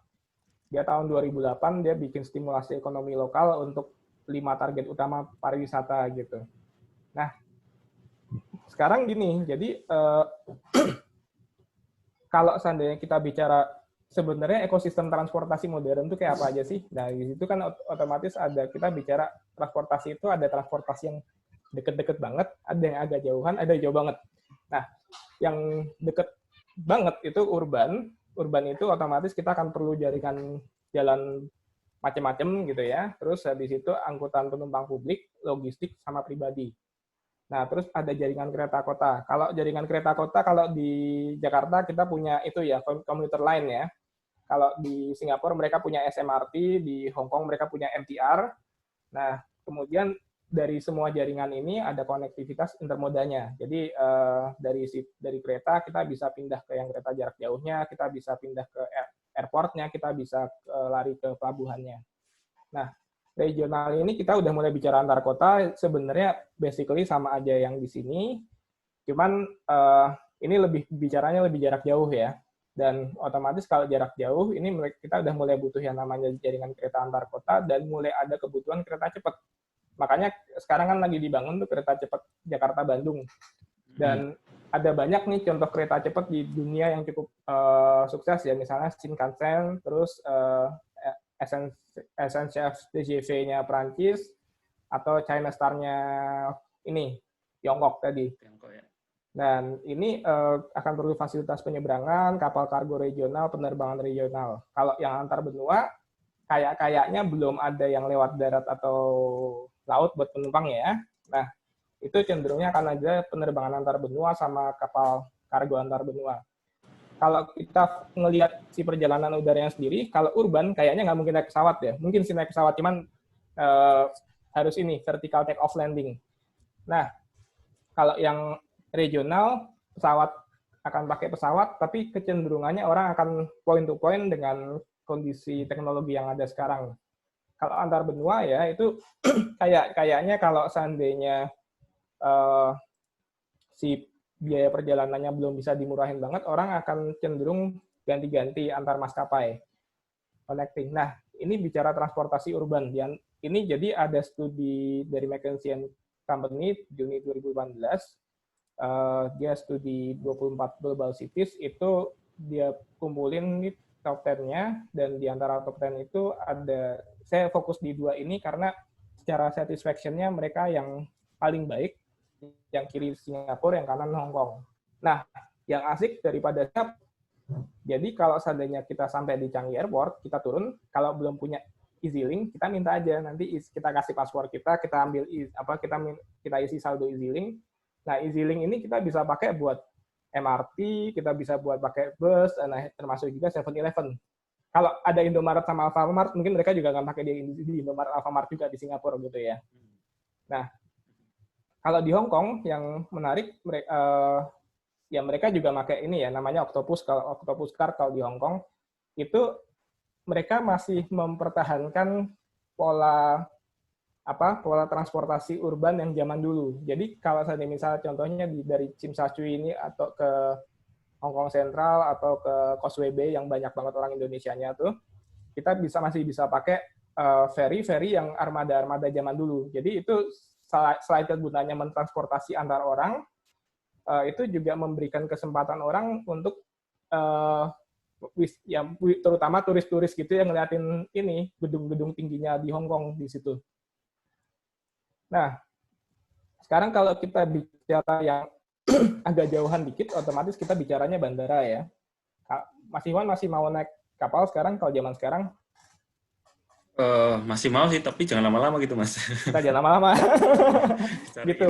Dia tahun 2008 dia bikin stimulasi ekonomi lokal untuk 5 target utama pariwisata gitu. Nah, sekarang gini, jadi kalau seandainya kita bicara sebenarnya ekosistem transportasi modern itu kayak apa aja sih? Nah, di situ kan otomatis ada, kita bicara transportasi itu ada transportasi yang deket-deket banget, ada yang agak jauhan, ada yang jauh banget. Nah, yang deket banget itu urban. Urban itu otomatis kita akan perlu jaringan jalan macam-macam gitu ya. Terus habis itu angkutan penumpang publik, logistik, sama pribadi. Nah, terus ada jaringan kereta kota. Kalau jaringan kereta kota, kalau di Jakarta kita punya itu ya, komuter line ya. Kalau di Singapura mereka punya SMRT, di Hong Kong mereka punya MTR. Nah, kemudian dari semua jaringan ini ada konektivitas intermodanya. Jadi dari kereta kita bisa pindah ke yang kereta jarak jauhnya, kita bisa pindah ke airportnya, kita bisa lari ke pelabuhannya. Nah, regional ini kita udah mulai bicara antar kota, sebenarnya basically sama aja yang di sini, cuman ini bicaranya lebih jarak jauh ya. Dan otomatis kalau jarak jauh, ini kita udah mulai butuh yang namanya jaringan kereta antar kota, dan mulai ada kebutuhan kereta cepat. Makanya sekarang kan lagi dibangun tuh kereta cepat Jakarta-Bandung. Dan ada banyak nih contoh kereta cepat di dunia yang cukup sukses ya, misalnya Shinkansen, terus SNCF TGV-nya Prancis, atau China Star-nya ini, Tiongkok tadi. Dan ini akan perlu fasilitas penyeberangan, kapal kargo regional, penerbangan regional. Kalau yang antar benua, kayaknya belum ada yang lewat darat atau laut buat penumpang ya. Nah, itu cenderungnya akan ada penerbangan antar benua sama kapal kargo antar benua. Kalau kita ngelihat si perjalanan udaranya sendiri, kalau urban kayaknya nggak mungkin naik pesawat ya. Mungkin sih naik pesawat, cuman harus ini, vertical take off landing. Nah, kalau yang regional, pesawat akan pakai pesawat, tapi kecenderungannya orang akan point to point dengan kondisi teknologi yang ada sekarang. Kalau antar benua ya, itu kayaknya kalau seandainya si biaya perjalanannya belum bisa dimurahin banget, orang akan cenderung ganti-ganti antar maskapai connecting. Nah, ini bicara transportasi urban. Ini jadi ada studi dari McKinsey & Company Juni 2018. Dia studi 24 global cities, itu dia kumpulin nih top 10-nya, dan di antara top 10 itu ada, saya fokus di 2 ini karena secara satisfaction-nya mereka yang paling baik, yang kiri Singapura, yang kanan Hong Kong. Nah, yang asik daripada jadi kalau seandainya kita sampai di Changi Airport, kita turun, kalau belum punya EasyLink, kita minta aja, nanti kita kasih paspor kita ambil kita isi saldo EasyLink. Nah, EasyLink ini kita bisa pakai buat MRT, kita bisa buat pakai bus, nah, termasuk juga 7-Eleven. Kalau ada Indomaret sama Alfamart, mungkin mereka juga akan pakai di Indomaret Alfamart juga di Singapura gitu ya. Nah, kalau di Hong Kong yang menarik, mereka juga pakai ini ya, namanya Octopus Card. Kalau di Hong Kong itu mereka masih mempertahankan pola transportasi urban yang zaman dulu. Jadi kalau saya misalnya contohnya dari Tsim Sha Tsui ini atau ke Hong Kong Central atau ke Causeway Bay yang banyak banget orang Indonesianya tuh, kita masih bisa pakai ferry yang armada zaman dulu. Jadi itu selain kegunaannya mentransportasi antar orang, itu juga memberikan kesempatan orang untuk terutama turis-turis gitu yang ngeliatin ini gedung-gedung tingginya di Hong Kong di situ. Nah, sekarang kalau kita bicara yang agak jauhan dikit, otomatis kita bicaranya bandara ya. Mas Iwan masih mau naik kapal sekarang kalau zaman sekarang? Masih mau sih, tapi jangan lama-lama gitu, Mas. Kita jangan lama-lama. Gitu,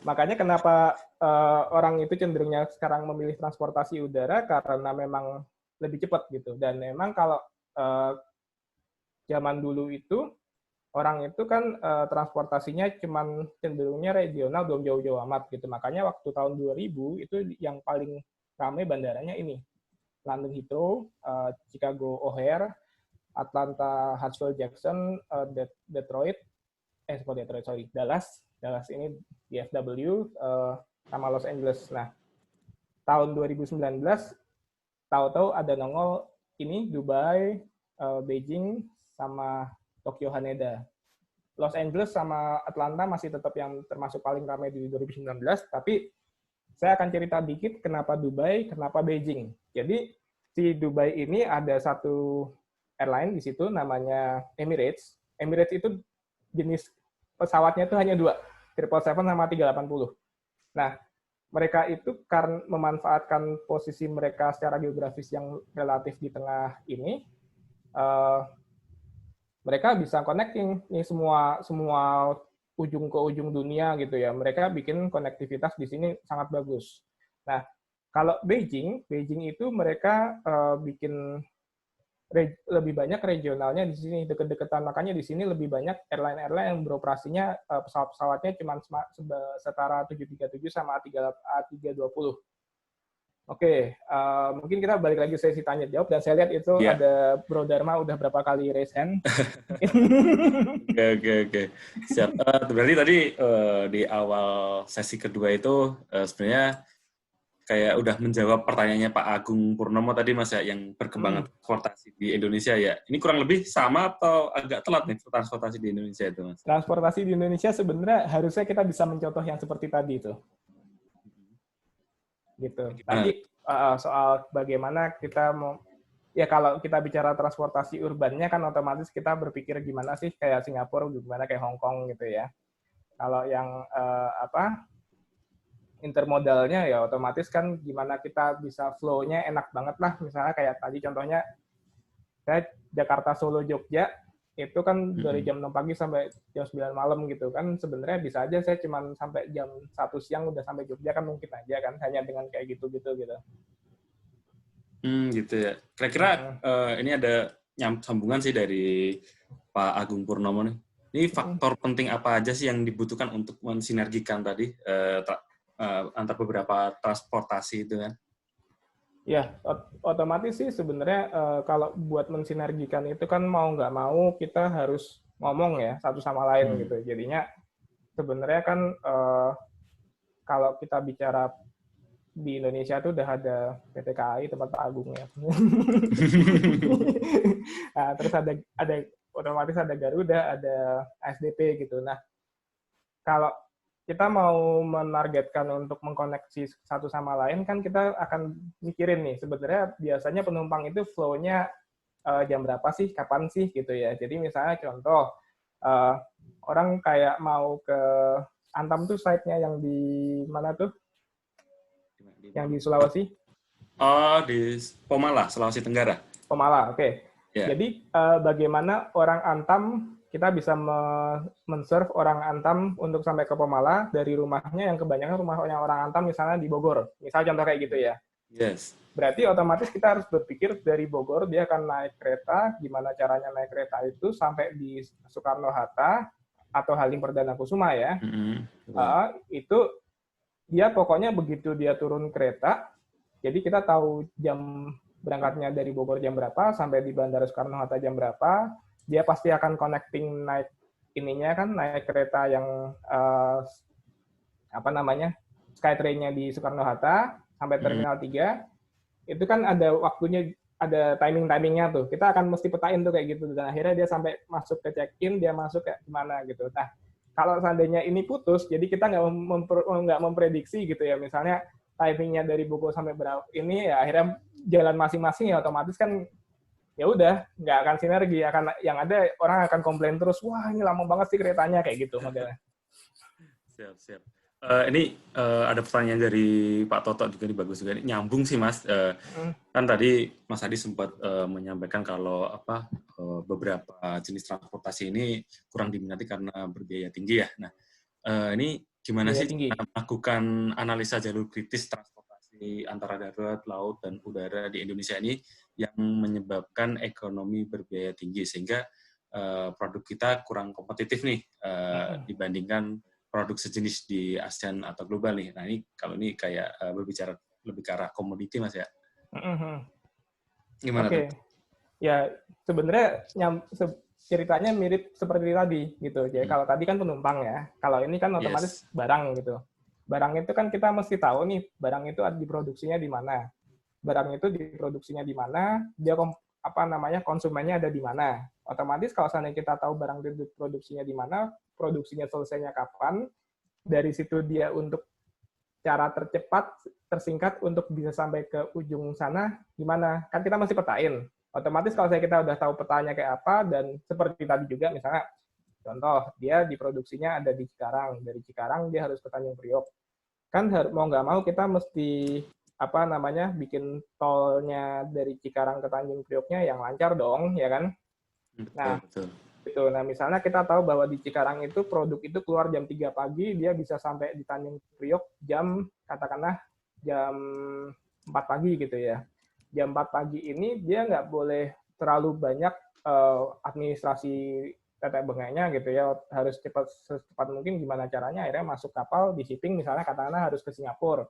makanya kenapa orang itu cenderungnya sekarang memilih transportasi udara karena memang lebih cepat gitu. Dan memang kalau zaman dulu itu orang itu kan transportasinya cuman cenderungnya regional, belum jauh-jauh amat gitu. Makanya waktu tahun 2000 itu yang paling ramai bandaranya ini. London Heathrow, Chicago O'Hare, Atlanta Hartsfield-Jackson, Dallas ini DFW, sama Los Angeles. Nah, tahun 2019 tahu-tahu ada nongol ini Dubai, Beijing, sama Tokyo Haneda. Los Angeles sama Atlanta masih tetap yang termasuk paling ramai di 2019, tapi saya akan cerita dikit kenapa Dubai, kenapa Beijing. Jadi si Dubai ini ada satu airline di situ namanya Emirates. Emirates itu jenis pesawatnya itu hanya 2, 777 sama 380. Nah, mereka itu karena memanfaatkan posisi mereka secara geografis yang relatif di tengah ini, mereka bisa connecting nih semua ujung ke ujung dunia gitu ya. Mereka bikin konektivitas di sini sangat bagus. Nah, kalau Beijing itu mereka bikin lebih banyak regionalnya di sini deket-deketan, makanya di sini lebih banyak airline yang beroperasinya pesawat-pesawatnya cuma setara 737 sama A320. Oke, mungkin kita balik lagi sesi tanya jawab dan saya lihat itu ada Bro Dharma udah berapa kali raise hand. Oke. Siap. Berarti tadi di awal sesi kedua itu sebenarnya kayak udah menjawab pertanyaannya Pak Agung Purnomo tadi Mas ya, yang perkembangan transportasi di Indonesia ya. Ini kurang lebih sama atau agak telat nih transportasi di Indonesia itu Mas? Transportasi di Indonesia sebenarnya harusnya kita bisa mencontoh yang seperti tadi itu. Gitu. Tapi soal bagaimana kita mau, ya kalau kita bicara transportasi urbannya kan otomatis kita berpikir gimana sih kayak Singapura, gimana kayak Hong Kong gitu ya. Kalau yang intermodalnya ya otomatis kan gimana kita bisa flow-nya enak banget lah. Misalnya kayak tadi contohnya saya Jakarta Solo Jogja itu kan dari jam 6 pagi sampai jam 9 malam gitu kan, sebenarnya bisa aja saya cuma sampai jam 1 siang udah sampai Jogja kan, mungkin aja kan hanya dengan kayak gitu. Gitu ya. Kira-kira ini ada sambungan sih dari Pak Agung Purnomo nih. Ini faktor penting apa aja sih yang dibutuhkan untuk mensinergikan tadi antar beberapa transportasi itu kan? Ya, otomatis sih sebenarnya kalau buat mensinergikan itu kan mau nggak mau kita harus ngomong ya satu sama lain gitu. Jadinya sebenarnya kan kalau kita bicara di Indonesia tuh udah ada PT KAI tempat Pak Agung ya. Nah, terus ada otomatis ada Garuda, ada ASDP gitu. Nah, kalau kita mau menargetkan untuk mengkoneksi satu sama lain, kan kita akan mikirin nih, sebenarnya biasanya penumpang itu flow-nya jam berapa sih, kapan sih, gitu ya. Jadi misalnya contoh, orang kayak mau ke Antam tuh site-nya yang di mana tuh? Yang di Sulawesi? Oh, di Pomala, Sulawesi Tenggara. Pomala, oke. Yeah. Jadi bagaimana orang Antam, kita bisa men-serve orang Antam untuk sampai ke Pomala dari rumahnya yang kebanyakan rumahnya orang Antam misalnya di Bogor. Misal contoh kayak gitu ya. Yes. Berarti otomatis kita harus berpikir dari Bogor dia akan naik kereta, gimana caranya naik kereta itu sampai di Soekarno-Hatta atau Halim Perdana Kusuma ya. Itu dia pokoknya begitu dia turun kereta, jadi kita tahu jam berangkatnya dari Bogor jam berapa, sampai di Bandara Soekarno-Hatta jam berapa, dia pasti akan connecting naik naik kereta yang Skytrain-nya di Soekarno-Hatta sampai Terminal 3. Itu kan ada waktunya, ada timing-timingnya tuh. Kita akan mesti petain tuh kayak gitu, dan akhirnya dia sampai masuk ke check-in, dia masuk kayak gimana gitu. Nah, kalau seandainya ini putus, jadi kita nggak memprediksi gitu ya. Misalnya timingnya dari pukul sampai berapa ini ya akhirnya jalan masing-masing ya otomatis kan ya udah nggak akan sinergi, akan yang ada orang akan komplain terus, wah ini lama banget sih keretanya kayak gitu modelnya. Siap. Ini ada pertanyaan dari Pak Toto juga, ini bagus juga, ini nyambung sih Mas. Kan tadi Mas Adi sempat menyampaikan kalau beberapa jenis transportasi ini kurang diminati karena berbiaya tinggi ya. Nah, ini gimana sih melakukan analisa jalur kritis transportasi antara darat, laut, dan udara di Indonesia ini yang menyebabkan ekonomi berbiaya tinggi sehingga produk kita kurang kompetitif nih dibandingkan produk sejenis di ASEAN atau global nih. Nah ini kalau ini kayak berbicara lebih ke arah komoditi Mas ya. Gimana tuh? Ya sebenarnya ceritanya mirip seperti tadi gitu. Jadi kalau tadi kan penumpang ya, kalau ini kan otomatis barang gitu. Barang itu kan kita mesti tahu nih barang itu diproduksinya di mana. Barang itu diproduksinya di mana, dia konsumennya ada di mana. Otomatis kalau seandainya kita tahu barang itu produksinya di mana, produksinya selesainya kapan, dari situ dia untuk cara tercepat, tersingkat untuk bisa sampai ke ujung sana gimana? Kan kita masih petain. Otomatis kalau kita udah tahu petanya kayak apa, dan seperti tadi juga misalnya, contoh, dia diproduksinya ada di Cikarang. Dari Cikarang dia harus ke Tanjung Priok. Kan mau nggak mau kita mesti bikin tolnya dari Cikarang ke Tanjung Prioknya yang lancar dong, ya kan? Betul. Gitu. Nah, misalnya kita tahu bahwa di Cikarang itu produk itu keluar jam 3 pagi, dia bisa sampai di Tanjung Priok katakanlah jam 4 pagi gitu ya. Jam 4 pagi ini dia nggak boleh terlalu banyak administrasi tetek bengeknya gitu ya, harus secepat mungkin gimana caranya akhirnya masuk kapal, di shipping misalnya katakanlah harus ke Singapura.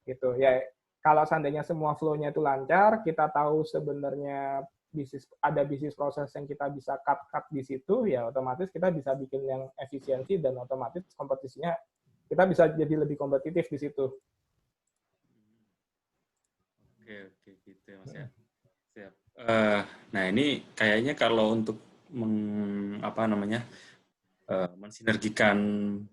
Gitu ya, kalau seandainya semua flow-nya itu lancar, kita tahu sebenarnya ada bisnis proses yang kita bisa cut di situ, ya otomatis kita bisa bikin yang efisiensi dan otomatis kompetisinya kita bisa jadi lebih kompetitif di situ. Oke gitu ya Mas ya. Siap. Nah ini kayaknya kalau untuk mensinergikan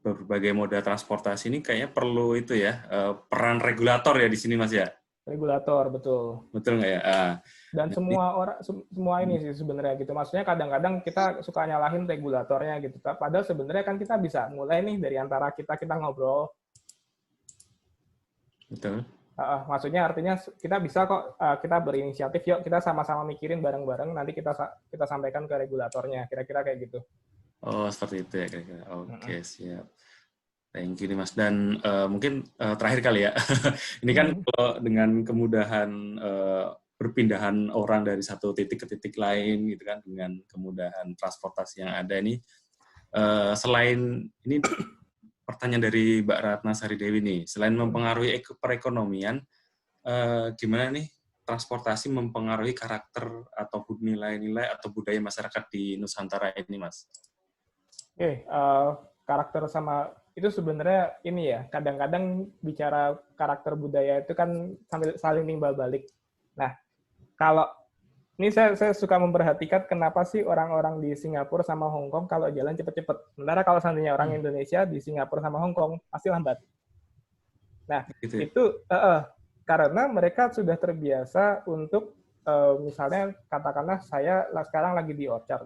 berbagai moda transportasi ini kayaknya perlu itu ya, peran regulator ya di sini Mas ya. Regulator, betul. Betul nggak ya? Dan semua ini sih sebenarnya gitu. Maksudnya kadang-kadang kita suka nyalahin regulatornya gitu. Padahal sebenarnya kan kita bisa mulai nih dari antara kita ngobrol. Betul. Maksudnya artinya kita bisa kok, kita berinisiatif, yuk kita sama-sama mikirin bareng-bareng, nanti kita sampaikan ke regulatornya, kira-kira kayak gitu. Oh, seperti itu ya kira-kira. Oke, siap. Thank you nih Mas. Dan mungkin terakhir kali ya, ini kan kalau dengan kemudahan perpindahan orang dari satu titik ke titik lain gitu kan, dengan kemudahan transportasi yang ada ini, selain ini pertanyaan dari Mbak Ratna Sari Dewi nih, selain mempengaruhi perekonomian, gimana nih transportasi mempengaruhi karakter atau nilai-nilai atau budaya masyarakat di Nusantara ini Mas? Karakter sama itu sebenarnya ini ya, kadang-kadang bicara karakter budaya itu kan sambil saling timbal balik. Nah, kalau ini saya suka memperhatikan kenapa sih orang-orang di Singapura sama Hong Kong kalau jalan cepet-cepet. Sementara kalau seandainya orang Indonesia di Singapura sama Hong Kong pasti lambat. Nah, itu karena mereka sudah terbiasa untuk misalnya katakanlah saya sekarang lagi di Orchard.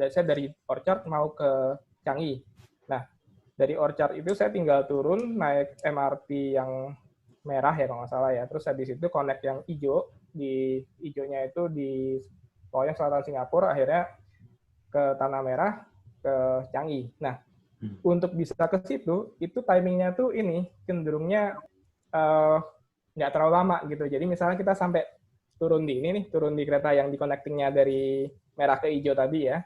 Saya dari Orchard mau ke Changi. Nah, dari Orchard itu saya tinggal turun naik MRT yang merah ya kalau nggak salah ya. Terus habis itu connect yang hijau, di hijaunya itu di pokoknya selatan Singapura, akhirnya ke Tanah Merah, ke Changi. Nah, untuk bisa ke situ, itu timingnya tuh ini cenderungnya nggak terlalu lama gitu. Jadi misalnya kita sampai turun di kereta yang di connecting-nya dari merah ke hijau tadi ya,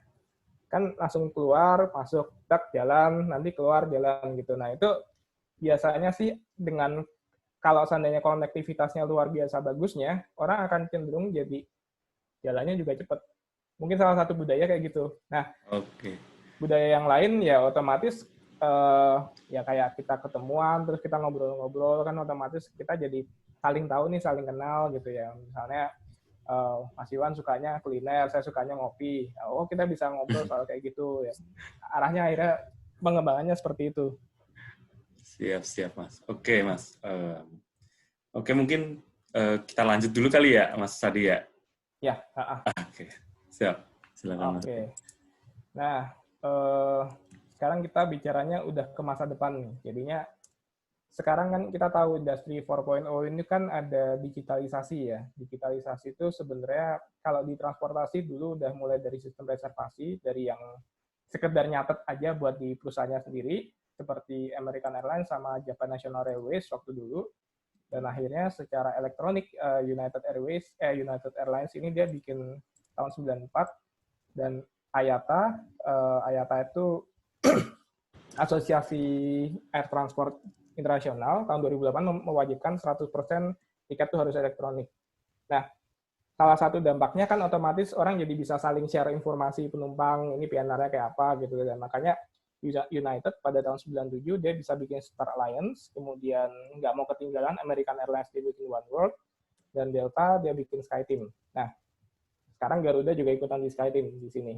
kan langsung keluar, masuk, jalan, nanti keluar, jalan gitu. Nah, itu biasanya sih dengan kalau seandainya konektivitasnya luar biasa bagusnya, orang akan cenderung jadi jalannya juga cepat. Mungkin salah satu budaya kayak gitu. Nah, budaya yang lain ya otomatis ya kayak kita ketemuan, terus kita ngobrol-ngobrol, kan otomatis kita jadi saling tahu nih, saling kenal gitu ya. Misalnya Mas Iwan sukanya kuliner, saya sukanya ngopi. Oh, kita bisa ngobrol soal kayak gitu ya. Arahnya akhirnya pengembangannya seperti itu. Siap Mas. Oke Mas. Oke, mungkin kita lanjut dulu kali ya, Mas Sadi ya. Ya. Oke, siap. Silakan. Oke. Nah, sekarang kita bicaranya udah ke masa depan nih. Jadinya sekarang kan kita tahu industri 4.0 ini kan ada digitalisasi ya. Digitalisasi itu sebenarnya kalau di transportasi dulu udah mulai dari sistem reservasi, dari yang sekedar nyatet aja buat di perusahaannya sendiri, seperti American Airlines sama Japan National Railways waktu dulu. Dan akhirnya secara elektronik United Airlines ini dia bikin tahun 94, dan IATA itu Asosiasi Air Transport Internasional tahun 2008 mewajibkan 100% tiket itu harus elektronik. Nah, salah satu dampaknya kan otomatis orang jadi bisa saling share informasi penumpang, ini PNR-nya kayak apa gitu. Dan makanya United pada tahun 97 dia bisa bikin Star Alliance, kemudian nggak mau ketinggalan American Airlines dia bikin One World, dan Delta dia bikin SkyTeam. Nah, sekarang Garuda juga ikutan di SkyTeam di sini.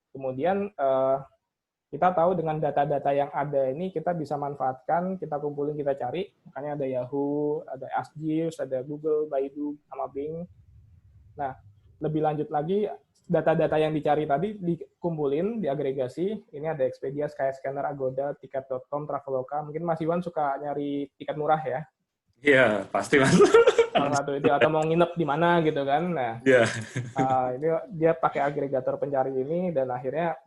Kemudian kita tahu dengan data-data yang ada ini kita bisa manfaatkan, kita kumpulin, kita cari. Makanya ada Yahoo, ada Ask Jeeves, ada Google, Baidu, sama Bing. Nah, lebih lanjut lagi, data-data yang dicari tadi dikumpulin, diagregasi. Ini ada Expedia, Skyscanner, Agoda, Tiket.com, Traveloka. Mungkin Mas Iwan suka nyari tiket murah ya? Iya, pasti Mas. Salah satu itu, atau mau nginep di mana gitu kan. Nah, ini dia pakai agregator pencari ini, dan akhirnya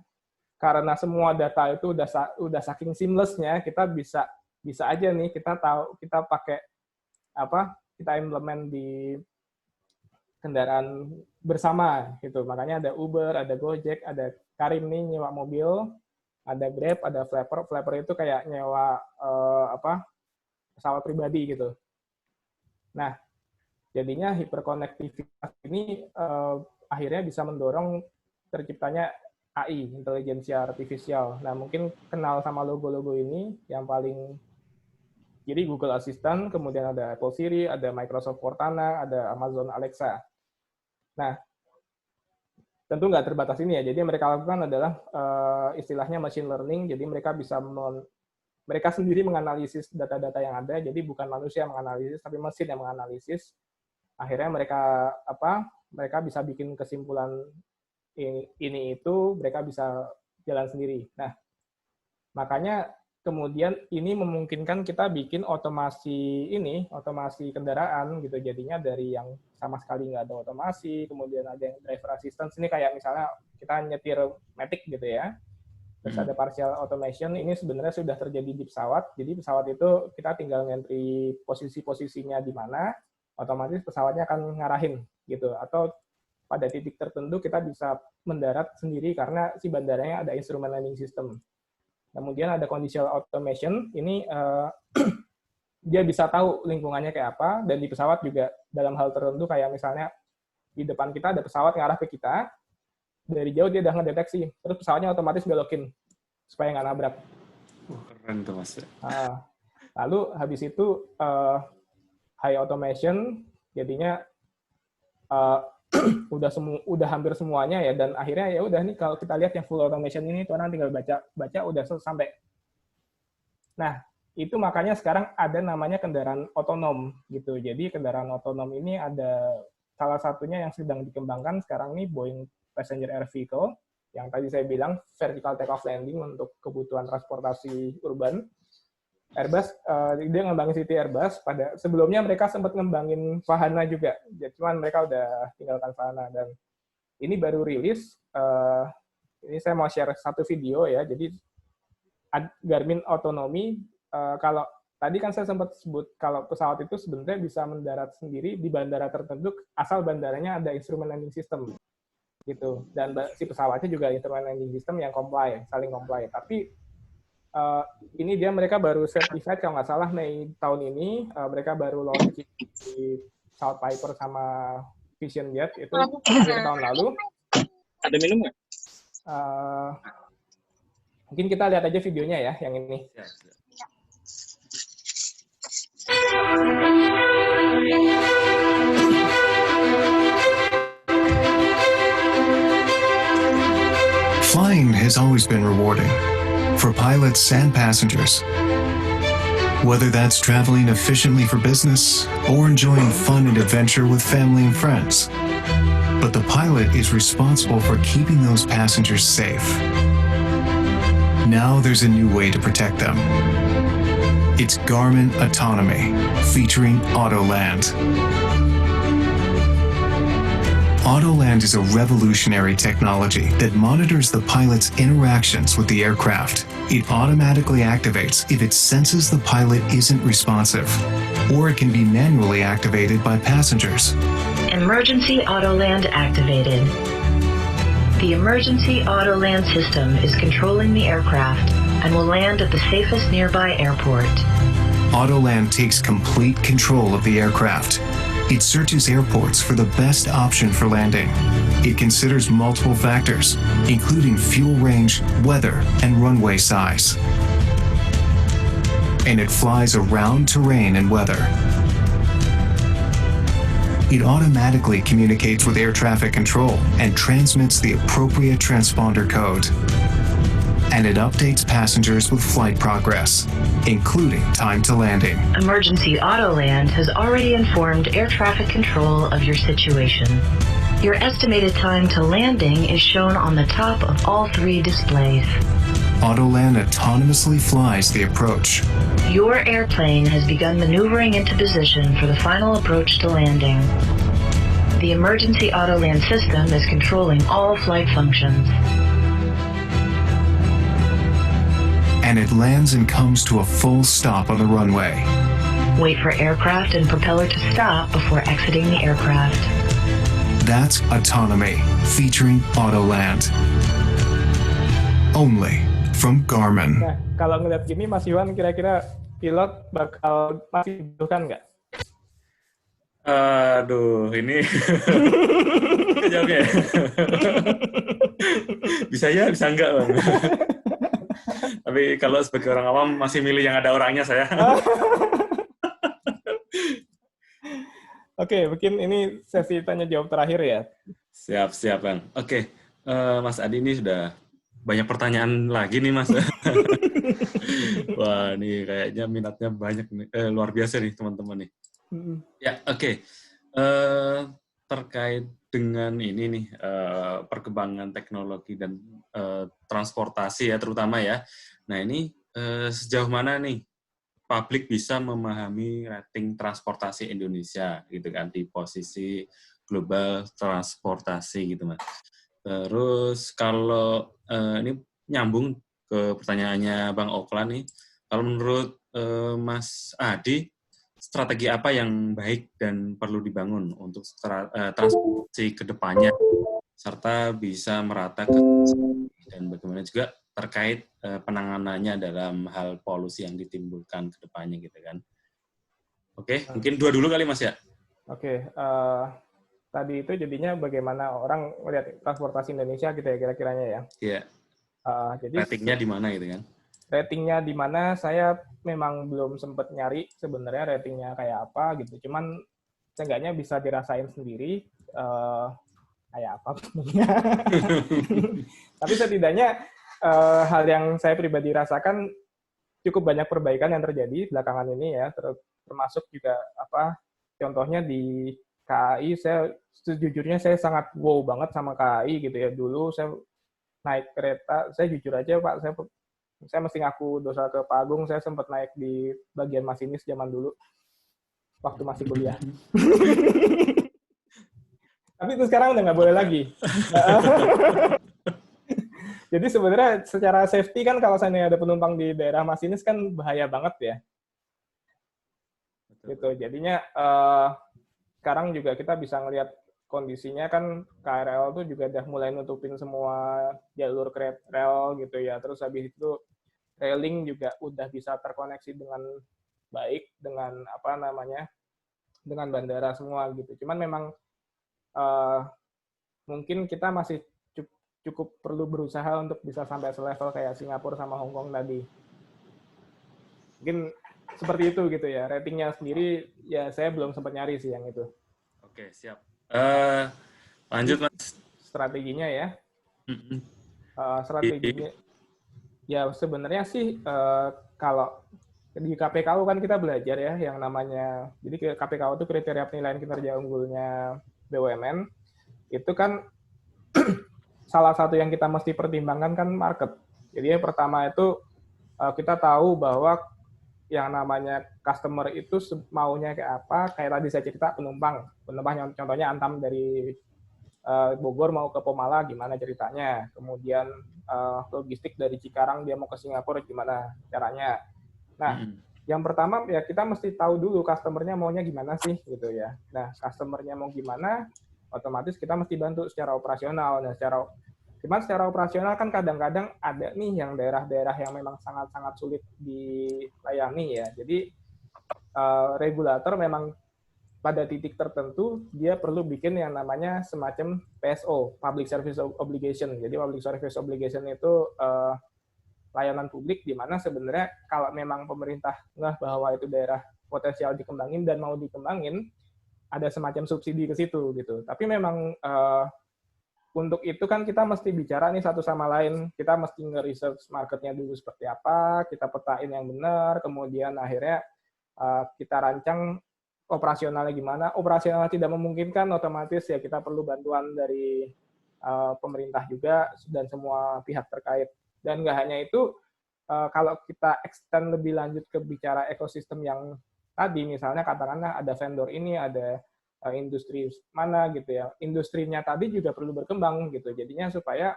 karena semua data itu udah saking seamless-nya, kita bisa aja nih, kita tahu, kita pakai kita implement di kendaraan bersama gitu. Makanya ada Uber, ada Gojek, ada Karim nih nyewa mobil, ada Grab, ada Flapper. Flapper itu kayak nyewa pesawat pribadi gitu. Nah, jadinya hiperkonektivitas ini akhirnya bisa mendorong terciptanya AI, intelijensia artifisial. Nah, mungkin kenal sama logo-logo ini yang paling, jadi Google Assistant, kemudian ada Apple Siri, ada Microsoft Cortana, ada Amazon Alexa. Nah, tentu nggak terbatas ini ya. Jadi mereka lakukan adalah istilahnya machine learning. Jadi mereka bisa mereka sendiri menganalisis data-data yang ada. Jadi bukan manusia yang menganalisis, tapi mesin yang menganalisis. Akhirnya mereka bisa bikin kesimpulan ini itu, mereka bisa jalan sendiri. Nah, makanya kemudian ini memungkinkan kita bikin otomasi kendaraan gitu. Jadinya dari yang sama sekali nggak ada otomasi, kemudian ada yang driver assistance. Ini kayak misalnya kita nyetir Matic gitu ya. Terus ada partial automation, ini sebenarnya sudah terjadi di pesawat. Jadi pesawat itu kita tinggal ngentri posisi-posisinya di mana, otomatis pesawatnya akan ngarahin gitu. Atau pada titik tertentu kita bisa mendarat sendiri karena si bandaranya ada instrument landing system. Kemudian ada conditional automation, ini dia bisa tahu lingkungannya kayak apa, dan di pesawat juga dalam hal tertentu kayak misalnya di depan kita ada pesawat ngarah ke kita, dari jauh dia udah ngedeteksi, terus pesawatnya otomatis belokin supaya nggak nabrak. Keren tuh Mas. Lalu habis itu high automation, jadinya udah hampir semuanya ya, dan akhirnya ya udah nih kalau kita lihat yang full automation ini tuh orang tinggal baca udah sampai. Nah, itu makanya sekarang ada namanya kendaraan otonom gitu. Jadi kendaraan otonom ini ada salah satunya yang sedang dikembangkan sekarang nih, Boeing Passenger Air Vehicle yang tadi saya bilang vertical take off landing untuk kebutuhan transportasi urban. Airbus, dia ngembangin City Airbus. Sebelumnya mereka sempat ngembangin Vahana juga, cuman mereka udah tinggalkan Vahana, dan ini baru rilis. Ini saya mau share satu video ya. Jadi Garmin Autonomy, kalau tadi kan saya sempat sebut kalau pesawat itu sebenarnya bisa mendarat sendiri di bandara tertentu asal bandaranya ada instrument landing system gitu, dan si pesawatnya juga instrument landing system yang saling comply. Tapi ini mereka baru certified kalau nggak salah Mei tahun ini, mereka baru launch di South Piper sama Vision Jet itu akhir tahun lalu. Ada minum nggak? Mungkin kita lihat aja videonya ya, yang ini. Flying has always been rewarding for pilots and passengers. Whether that's traveling efficiently for business or enjoying fun and adventure with family and friends. But the pilot is responsible for keeping those passengers safe. Now there's a new way to protect them. It's Garmin Autonomy, featuring Autoland. Autoland is a revolutionary technology that monitors the pilot's interactions with the aircraft. It automatically activates if it senses the pilot isn't responsive, or it can be manually activated by passengers. Emergency Autoland activated. The Emergency Autoland system is controlling the aircraft and will land at the safest nearby airport. Autoland takes complete control of the aircraft. It searches airports for the best option for landing. It considers multiple factors, including fuel range, weather, and runway size. And it flies around terrain and weather. It automatically communicates with air traffic control and transmits the appropriate transponder code. And it updates passengers with flight progress, including time to landing. Emergency Autoland has already informed air traffic control of your situation. Your estimated time to landing is shown on the top of all 3 displays. Autoland autonomously flies the approach. Your airplane has begun maneuvering into position for the final approach to landing. The Emergency Autoland system is controlling all flight functions. And it lands and comes to a full stop on the runway. Wait for aircraft and propeller to stop before exiting the aircraft. That's Autonomy, featuring Autoland. Only from Garmin. Nah, kalau ngeliat gini, Mas Iwan kira-kira pilot bakal masih dibutuhkan nggak? Aduh, ini jawabnya ya. Bisa ya, bisa enggak, Bang. Tapi kalau sebagai orang awam masih milih yang ada orangnya saya. Oke, mungkin ini sesi tanya jawab terakhir ya. Siap, Bang. Oke, Mas Adi ini sudah banyak pertanyaan lagi nih, Mas. Wah, ini kayaknya minatnya banyak nih. Luar biasa nih, teman-teman nih. Ya, oke. Terkait dengan ini nih, perkembangan teknologi dan transportasi ya, terutama ya. Nah, ini sejauh mana nih publik bisa memahami rating transportasi Indonesia gitu kan di posisi global transportasi gitu, Mas. Terus kalau ini nyambung ke pertanyaannya Bang Oklan nih, kalau menurut Mas Adi, strategi apa yang baik dan perlu dibangun untuk transportasi ke depannya, serta bisa merata ke dan bagaimana juga terkait penanganannya dalam hal polusi yang ditimbulkan ke depannya gitu kan. Oke, mungkin 2 dulu kali Mas ya. Oke, tadi itu jadinya bagaimana orang melihat transportasi Indonesia gitu ya kira-kiranya ya. Iya. Jadi ratingnya di mana gitu kan? Ratingnya di mana saya memang belum sempat nyari sebenarnya ratingnya kayak apa gitu. Cuman seenggaknya bisa dirasain sendiri kayak apa sebenarnya. Tapi setidaknya hal yang saya pribadi rasakan cukup banyak perbaikan yang terjadi belakangan ini ya, termasuk juga apa contohnya di KAI. Saya sejujurnya saya sangat wow banget sama KAI gitu ya. Dulu saya naik kereta, saya jujur aja Pak, saya mesti ngaku dosa ke Pak Agung, saya sempat naik di bagian masinis zaman dulu waktu masih kuliah. Tapi itu sekarang udah nggak boleh lagi. Jadi sebenarnya secara safety kan kalau seandainya ada penumpang di daerah masinis kan bahaya banget ya. Gitu. Jadinya sekarang juga kita bisa ngelihat kondisinya kan KRL tuh juga udah mulai nutupin semua jalur rel gitu ya. Terus habis itu railing juga udah bisa terkoneksi dengan baik dengan apa namanya? Dengan bandara semua gitu. Cuman memang mungkin kita masih cukup perlu berusaha untuk bisa sampai selevel kayak Singapura sama Hong Kong tadi. Mungkin seperti itu gitu ya. Ratingnya sendiri ya saya belum sempat nyari sih yang itu. Oke, siap. Lanjut Mas. Strateginya ya. Strateginya ya sebenarnya sih kalau di KPKU kan kita belajar ya yang namanya, jadi KPKU itu kriteria penilaian kinerja unggulnya BUMN, itu kan salah satu yang kita mesti pertimbangkan kan market. Jadi yang pertama itu kita tahu bahwa yang namanya customer itu maunya kayak apa, kayak tadi saya cerita penumpang contohnya Antam dari Bogor mau ke Pomala gimana ceritanya, kemudian logistik dari Cikarang dia mau ke Singapura gimana caranya. Nah, yang pertama ya kita mesti tahu dulu customer-nya maunya gimana sih gitu ya. Nah, customer-nya mau gimana, otomatis kita mesti bantu secara operasional. Nah, secara operasional kan kadang-kadang ada nih yang daerah-daerah yang memang sangat-sangat sulit dilayani ya. Jadi regulator memang pada titik tertentu dia perlu bikin yang namanya semacam PSO, Public Service Obligation. Jadi Public Service Obligation itu layanan publik di mana sebenarnya kalau memang pemerintah ngeh bahwa itu daerah potensial dikembangin dan mau dikembangin, ada semacam subsidi ke situ gitu. Tapi memang untuk itu kan kita mesti bicara nih satu sama lain, kita mesti nge-research marketnya dulu seperti apa, kita petain yang benar, kemudian akhirnya kita rancang operasionalnya gimana. Operasional tidak memungkinkan, otomatis ya kita perlu bantuan dari pemerintah juga dan semua pihak terkait. Dan nggak hanya itu, kalau kita extend lebih lanjut ke bicara ekosistem yang tadi, misalnya katakanlah ada vendor ini, ada industri mana gitu ya, industrinya tadi juga perlu berkembang gitu. Jadinya supaya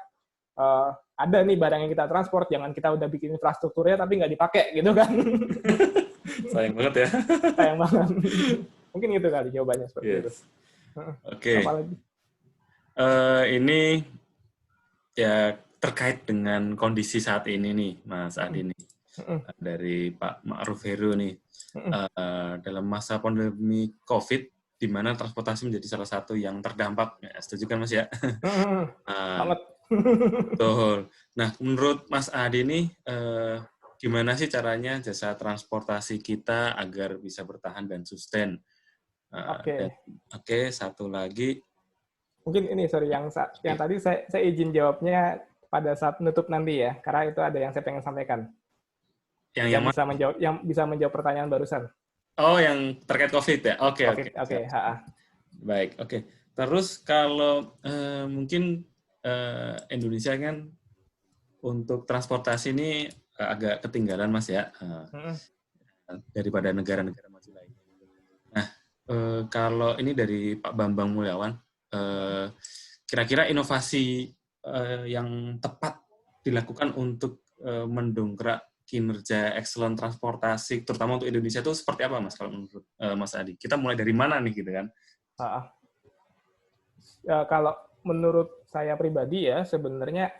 ada nih barang yang kita transport, jangan kita udah bikin infrastrukturnya tapi nggak dipakai gitu kan. Sayang banget ya. Sayang banget. Mungkin itu kali jawabannya seperti itu. Oke. Ini ya terkait dengan kondisi saat ini nih, Mas Adi nih, dari Pak Ma'ruf Heru nih, dalam masa pandemi COVID, di mana transportasi menjadi salah satu yang terdampak, ya, setuju kan Mas ya? Banget. Betul. Nah, menurut Mas Adi nih, gimana sih caranya jasa transportasi kita agar bisa bertahan dan sustain? Oke, satu lagi. Mungkin ini, sorry, yang tadi saya izin jawabnya pada saat nutup nanti ya, karena itu ada yang saya pengen sampaikan. Yang bisa menjawab pertanyaan barusan. Oh, yang terkait COVID ya? Oke. Baik, oke. Terus kalau mungkin Indonesia kan untuk transportasi ini agak ketinggalan, Mas ya, daripada negara-negara maju lain. Nah, kalau ini dari Pak Bambang Mulyawan, kira-kira inovasi yang tepat dilakukan untuk mendongkrak kinerja excellent transportasi, terutama untuk Indonesia itu seperti apa, Mas, kalau menurut Mas Adi? Kita mulai dari mana nih, gitu kan? Kalau menurut saya pribadi ya, sebenarnya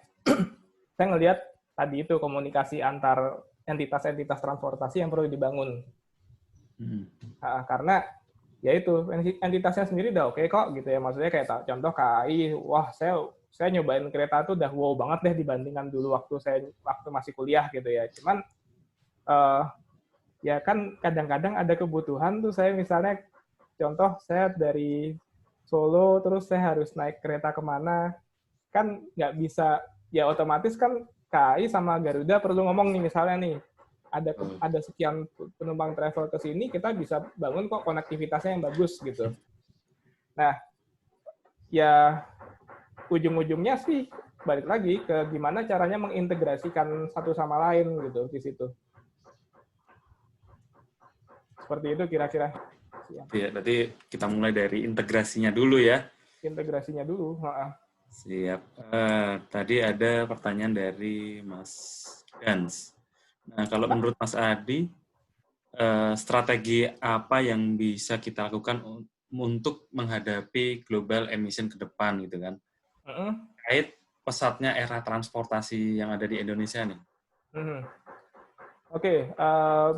saya ngelihat tadi itu komunikasi antar entitas-entitas transportasi yang perlu dibangun. Karena ya itu, entitasnya sendiri udah oke kok, gitu ya. Maksudnya kayak contoh KAI, wah saya nyobain kereta tuh udah wow banget deh dibandingkan dulu waktu masih kuliah gitu ya. Cuman ya kan kadang-kadang ada kebutuhan tuh, saya misalnya contoh saya dari Solo terus saya harus naik kereta kemana, kan nggak bisa, ya otomatis kan KAI sama Garuda perlu ngomong nih, misalnya nih ada sekian penumpang travel ke sini, kita bisa bangun kok konektivitasnya yang bagus gitu. Nah, ya ujung-ujungnya sih balik lagi ke gimana caranya mengintegrasikan satu sama lain gitu di situ. Seperti itu kira-kira. Ya, berarti kita mulai dari integrasinya dulu ya. Integrasinya dulu. Siap. Tadi ada pertanyaan dari Mas Gans. Nah, kalau menurut Mas Adi, strategi apa yang bisa kita lakukan untuk menghadapi global emission ke depan gitu kan? Terkait pesatnya era transportasi yang ada di Indonesia nih. Oke,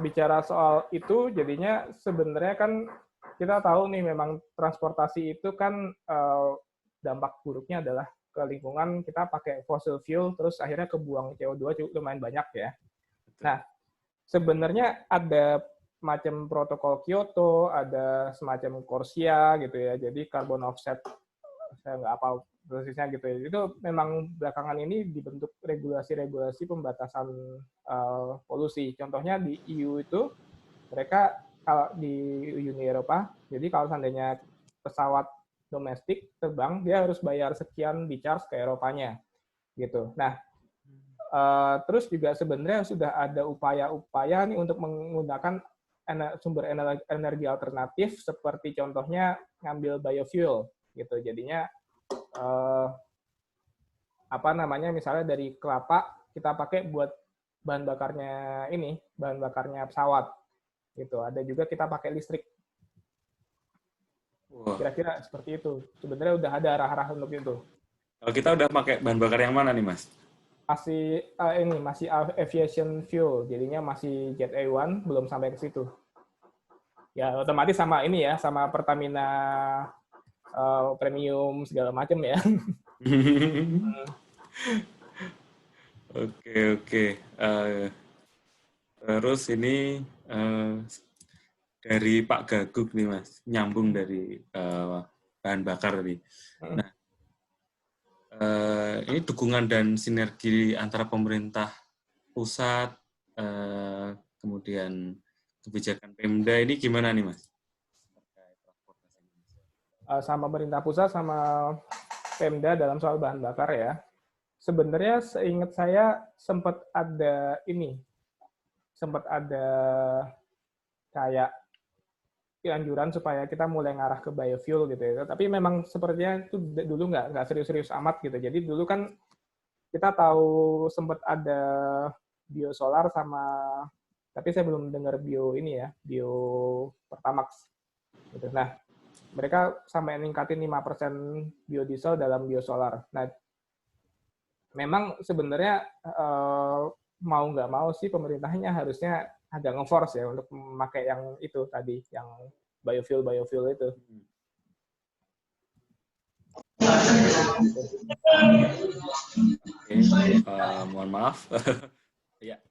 bicara soal itu, jadinya sebenarnya kan kita tahu nih memang transportasi itu kan dampak buruknya adalah ke lingkungan, kita pakai fossil fuel, terus akhirnya kebuang CO2 cukup lumayan banyak ya. Nah, sebenarnya ada macam protokol Kyoto, ada semacam CORSIA gitu ya, jadi carbon offset, saya nggak apa persisnya gitu ya. Itu memang belakangan ini dibentuk regulasi-regulasi pembatasan polusi. Contohnya di EU itu mereka kalau di Uni Eropa, jadi kalau seandainya pesawat domestik terbang, dia harus bayar sekian di charge ke Eropanya gitu. Nah, terus juga sebenarnya sudah ada upaya-upaya nih untuk menggunakan sumber energi alternatif seperti contohnya ngambil biofuel gitu. Jadinya misalnya dari kelapa kita pakai buat bahan bakarnya pesawat gitu. Ada juga kita pakai listrik. Kira-kira seperti itu. Sebenarnya udah ada arah-arah untuk itu. Kalau kita udah pakai bahan bakar yang mana nih, Mas? Masih aviation fuel, jadinya masih Jet A1, belum sampai ke situ. Ya otomatis sama ini ya, sama Pertamina premium segala macam ya. Oke. Terus ini dari Pak Gaguk nih, Mas, nyambung dari bahan bakar tadi. Nah, ini dukungan dan sinergi antara pemerintah pusat, kemudian kebijakan Pemda ini gimana nih, Mas? Sama pemerintah pusat sama Pemda dalam soal bahan bakar ya. Sebenarnya seingat saya sempat ada kayak anjuran supaya kita mulai ngarah ke biofuel gitu ya. Tapi memang sepertinya itu dulu nggak serius-serius amat gitu. Jadi dulu kan kita tahu sempat ada biosolar tapi saya belum dengar bio Pertamax gitu. Nah, mereka sampai ningkatin 5% biodiesel dalam biosolar. Nah, memang sebenarnya mau nggak mau sih pemerintahnya harusnya agak nge-force ya untuk memakai yang itu tadi, yang biofuel itu. Mohon maaf. Ya.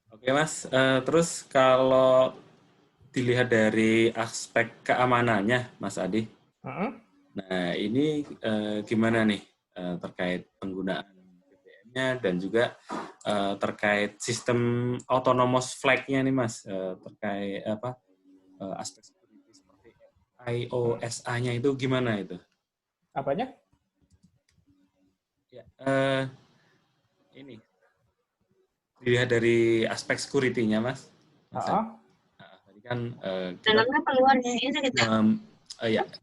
Oke, Mas. Terus kalau dilihat dari aspek keamanannya, Mas Adi, nah ini gimana nih terkait penggunaan BBM-nya dan juga terkait sistem autonomous flag-nya nih, Mas, terkait aspek security seperti IOSA-nya itu gimana itu? Apanya? Ya, ini dilihat dari aspek security-nya, Mas. Tadi kan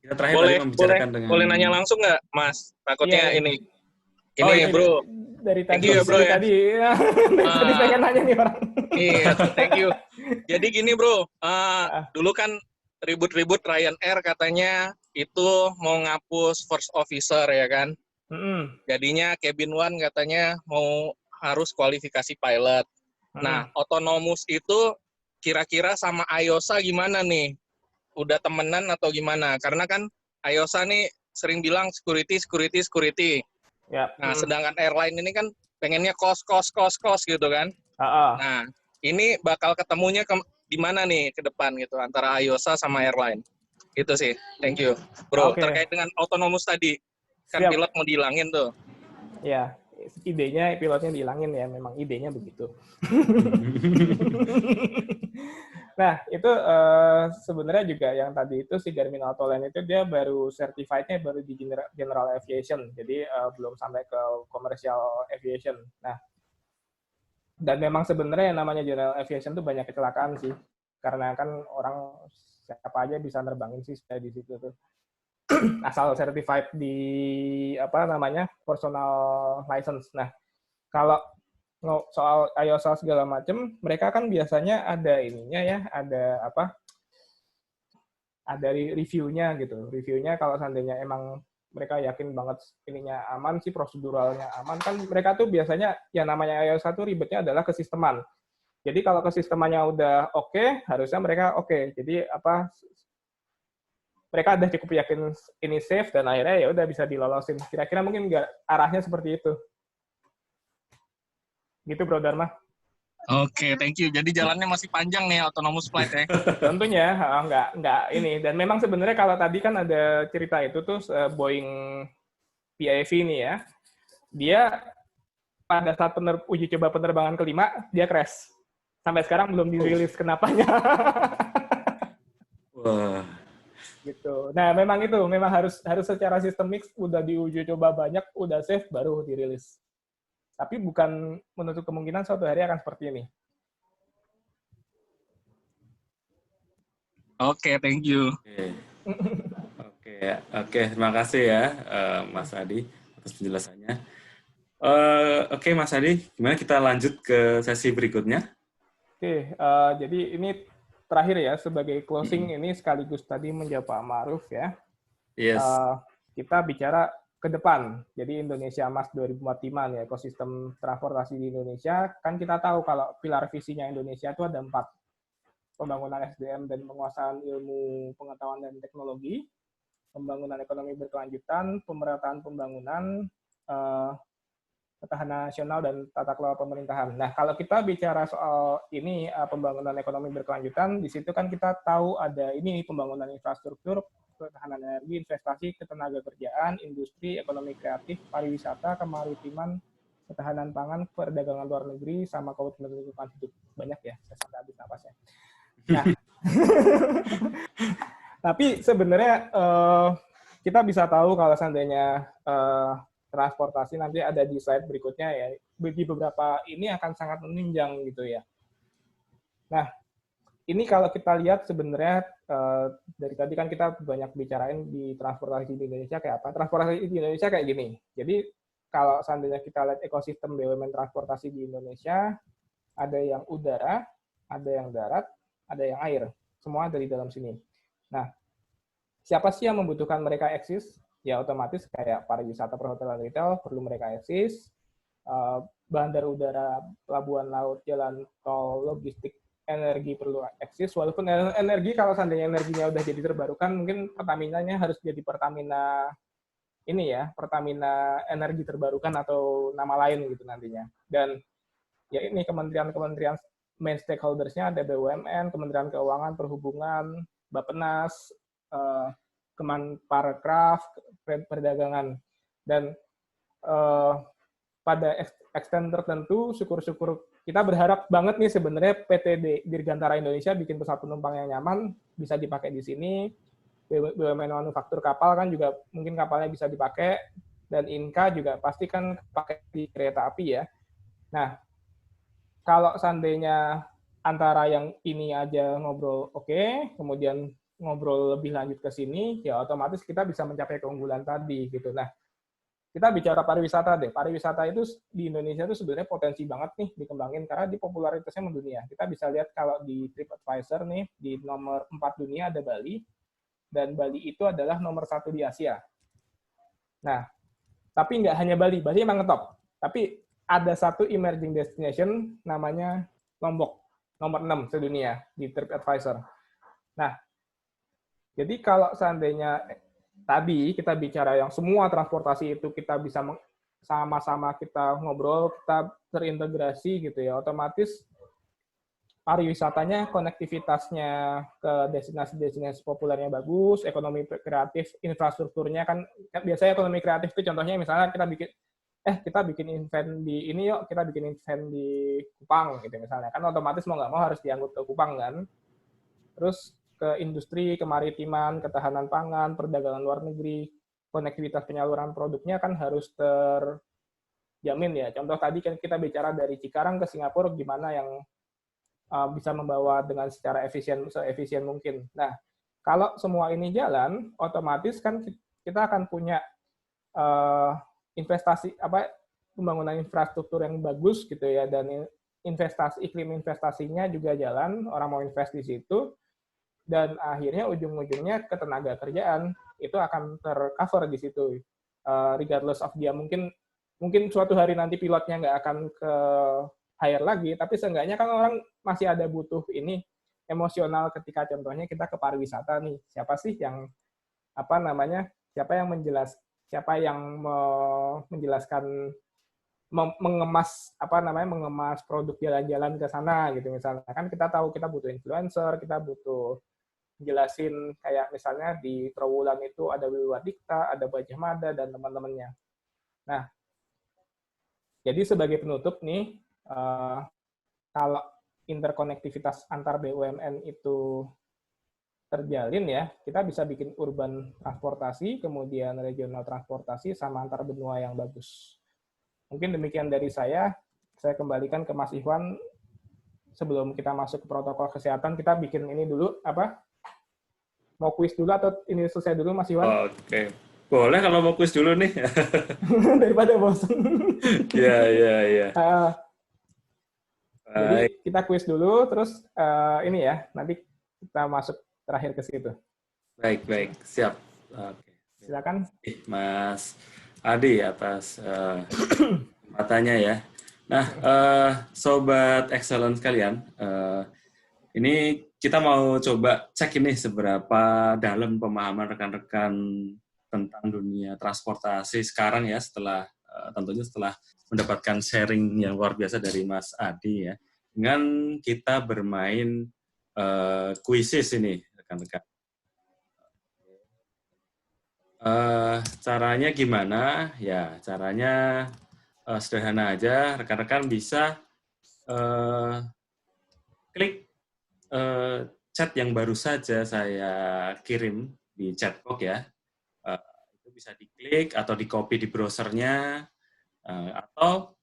kita terakhir tadi membicarakan dengan. Boleh nanya langsung nggak, Mas? Takutnya ini bro. Dari tadi ya, bro. Tadi pengen nanya nih orang. Iya, thank you. Jadi gini, bro. Dulu kan ribut-ribut Ryanair katanya itu mau ngapus first officer ya kan. Jadinya cabin one katanya harus kualifikasi pilot. Nah, autonomous itu kira-kira sama IOSA gimana nih? Udah temenan atau gimana? Karena kan IOSA nih sering bilang security. Yep. Nah, sedangkan airline ini kan pengennya cost gitu kan. Nah, ini bakal ketemunya di mana nih ke depan gitu antara IOSA sama airline. Itu sih. Thank you, bro. Terkait dengan autonomous tadi, kan pilot mau dihilangin tuh. Ya, idenya pilotnya dihilangin ya, memang idenya begitu. Nah, itu sebenarnya juga yang tadi itu si Garmin Autoland itu dia baru certified-nya baru di General Aviation, jadi belum sampai ke Commercial Aviation. Nah, dan memang sebenarnya yang namanya General Aviation itu banyak kecelakaan sih, karena kan orang siapa aja bisa nerbangin sih di situ tuh. Asal certified di personal license. Nah, kalau soal IOSA segala macam, mereka kan biasanya ada ininya ya, ada reviewnya gitu. Reviewnya kalau seandainya emang mereka yakin banget ininya aman sih, proseduralnya aman, kan mereka tuh biasanya yang namanya IOSA tuh ribetnya adalah kesisteman. Jadi kalau kesistemannya udah oke, harusnya mereka oke. Jadi mereka udah cukup yakin ini safe dan akhirnya ya udah bisa dilolosin. Kira-kira mungkin arahnya seperti itu. Gitu, Bro Dharma. Oke, thank you. Jadi jalannya masih panjang nih autonomous flight ya. Tentunya nggak ini. Dan memang sebenarnya kalau tadi kan ada cerita itu tuh Boeing PAV ini ya, dia pada saat uji coba penerbangan kelima dia crash. Sampai sekarang belum dirilis kenapanya. Wah. Gitu. Nah, memang harus secara sistemik udah diuji coba banyak, udah safe baru dirilis. Tapi bukan menutup kemungkinan suatu hari akan seperti ini. Oke, thank you. Oke, terima kasih ya Mas Adi atas penjelasannya. Oke, Mas Adi, gimana kita lanjut ke sesi berikutnya? Oke, jadi ini terakhir ya sebagai closing ini sekaligus tadi menjawab Pak Ma'ruf ya. Yes. Kita bicara ke depan. Jadi Indonesia Emas 2045 nih, ekosistem transportasi di Indonesia. Kan kita tahu kalau pilar visinya Indonesia itu ada 4. Pembangunan SDM dan penguasaan ilmu pengetahuan dan teknologi, pembangunan ekonomi berkelanjutan, pemerataan pembangunan, ketahanan nasional, dan tata kelola pemerintahan. Nah, kalau kita bicara soal ini, pembangunan ekonomi berkelanjutan, di situ kan kita tahu ada ini pembangunan infrastruktur, ketahanan energi, investasi, ketenaga kerjaan, industri, ekonomi kreatif, pariwisata, kemaritiman, ketahanan pangan, perdagangan luar negeri, sama komitmen lingkungan hidup. Banyak ya, saya sampai habis napasnya. Nah, tapi sebenarnya kita bisa tahu kalau seandainya transportasi nanti ada di slide berikutnya ya, di beberapa ini akan sangat menunjang gitu ya. Nah, ini kalau kita lihat sebenarnya dari tadi kan kita banyak bicarain di transportasi di Indonesia kayak apa. Transportasi di Indonesia kayak gini. Jadi kalau seandainya kita lihat ekosistem BUMN transportasi di Indonesia, ada yang udara, ada yang darat, ada yang air. Semua ada di dalam sini. Nah, siapa sih yang membutuhkan mereka eksis? Ya otomatis kayak pariwisata, perhotelan, retail perlu mereka eksis. Bandar udara, pelabuhan laut, jalan tol, logistik, energi perlu eksis. Walaupun energi kalau seandainya energinya udah jadi terbarukan, mungkin Pertamina-nya harus jadi Pertamina ini ya, Pertamina energi terbarukan atau nama lain gitu nantinya. Dan ya ini kementerian-kementerian main stakeholders-nya ada BUMN, Kementerian Keuangan, Perhubungan, Bappenas, Kemenparekraf, Perdagangan. Dan pada extent tertentu, syukur-syukur kita berharap banget nih sebenarnya PT Dirgantara Indonesia bikin pesawat penumpang yang nyaman, bisa dipakai di sini. BUMN manufaktur kapal kan juga mungkin kapalnya bisa dipakai, dan Inka juga pasti kan pakai di kereta api ya. Nah, kalau seandainya antara yang ini aja ngobrol oke, kemudian ngobrol lebih lanjut ke sini, ya otomatis kita bisa mencapai keunggulan tadi gitu. Nah, kita bicara pariwisata deh. Pariwisata itu di Indonesia itu sebenarnya potensi banget nih dikembangin karena di popularitasnya mendunia. Kita bisa lihat kalau di TripAdvisor nih, di nomor 4 dunia ada Bali, dan Bali itu adalah nomor 1 di Asia. Nah, tapi nggak hanya Bali emang ngetop. Tapi ada satu emerging destination namanya Lombok, nomor 6 sedunia di TripAdvisor. Nah, jadi kalau seandainya tadi kita bicara yang semua transportasi itu kita bisa sama-sama kita ngobrol, kita terintegrasi gitu ya, otomatis pariwisatanya, konektivitasnya ke destinasi-destinasi populernya bagus, ekonomi kreatif, infrastrukturnya kan biasanya ekonomi kreatif itu contohnya misalnya kita bikin event di ini yuk, kita bikin event di Kupang gitu misalnya, kan otomatis mau nggak mau harus diangkut ke Kupang kan. Terus ke industri, kemaritiman, ketahanan pangan, perdagangan luar negeri, konektivitas penyaluran produknya kan harus terjamin ya. Contoh tadi kan kita bicara dari Cikarang ke Singapura gimana yang bisa membawa dengan secara seefisien mungkin. Nah, kalau semua ini jalan, otomatis kan kita akan punya pembangunan infrastruktur yang bagus gitu ya, dan iklim investasinya juga jalan, orang mau invest di situ, dan akhirnya ujung-ujungnya ketenaga kerjaan itu akan tercover di situ, regardless of dia mungkin suatu hari nanti pilotnya nggak akan ke hire lagi, tapi seenggaknya kan orang masih ada butuh ini emosional ketika contohnya kita ke pariwisata nih, siapa yang menjelaskan mengemas mengemas produk jalan-jalan ke sana gitu misalnya. Kan kita tahu kita butuh influencer, kita butuh jelasin kayak misalnya di Trawulan itu ada Wilwar Dikta, ada Bajah Mada dan teman-temannya. Nah, jadi sebagai penutup nih, kalau interkonektivitas antar BUMN itu terjalin ya, kita bisa bikin urban transportasi, kemudian regional transportasi, sama antar benua yang bagus. Mungkin demikian dari saya kembalikan ke Mas Ikhwan. Sebelum kita masuk ke protokol kesehatan, kita bikin ini dulu, mau kuis dulu atau ini selesai dulu, Mas Ikhwan? Oke. Boleh kalau mau kuis dulu nih. Daripada bosan. Iya. Jadi kita kuis dulu, terus ini ya, nanti kita masuk terakhir ke situ. Baik. Siap. Oke. Silakan. Mas Adi atas matanya ya. Nah, Sobat Excellence kalian, ini kita mau coba cek ini seberapa dalam pemahaman rekan-rekan tentang dunia transportasi sekarang ya, tentunya setelah mendapatkan sharing yang luar biasa dari Mas Adi ya, dengan kita bermain kuisis ini rekan-rekan. Caranya gimana? Ya, caranya sederhana aja. Rekan-rekan bisa klik chat yang baru saja saya kirim di chatbox ya. Itu bisa diklik atau di-copy di browsernya, atau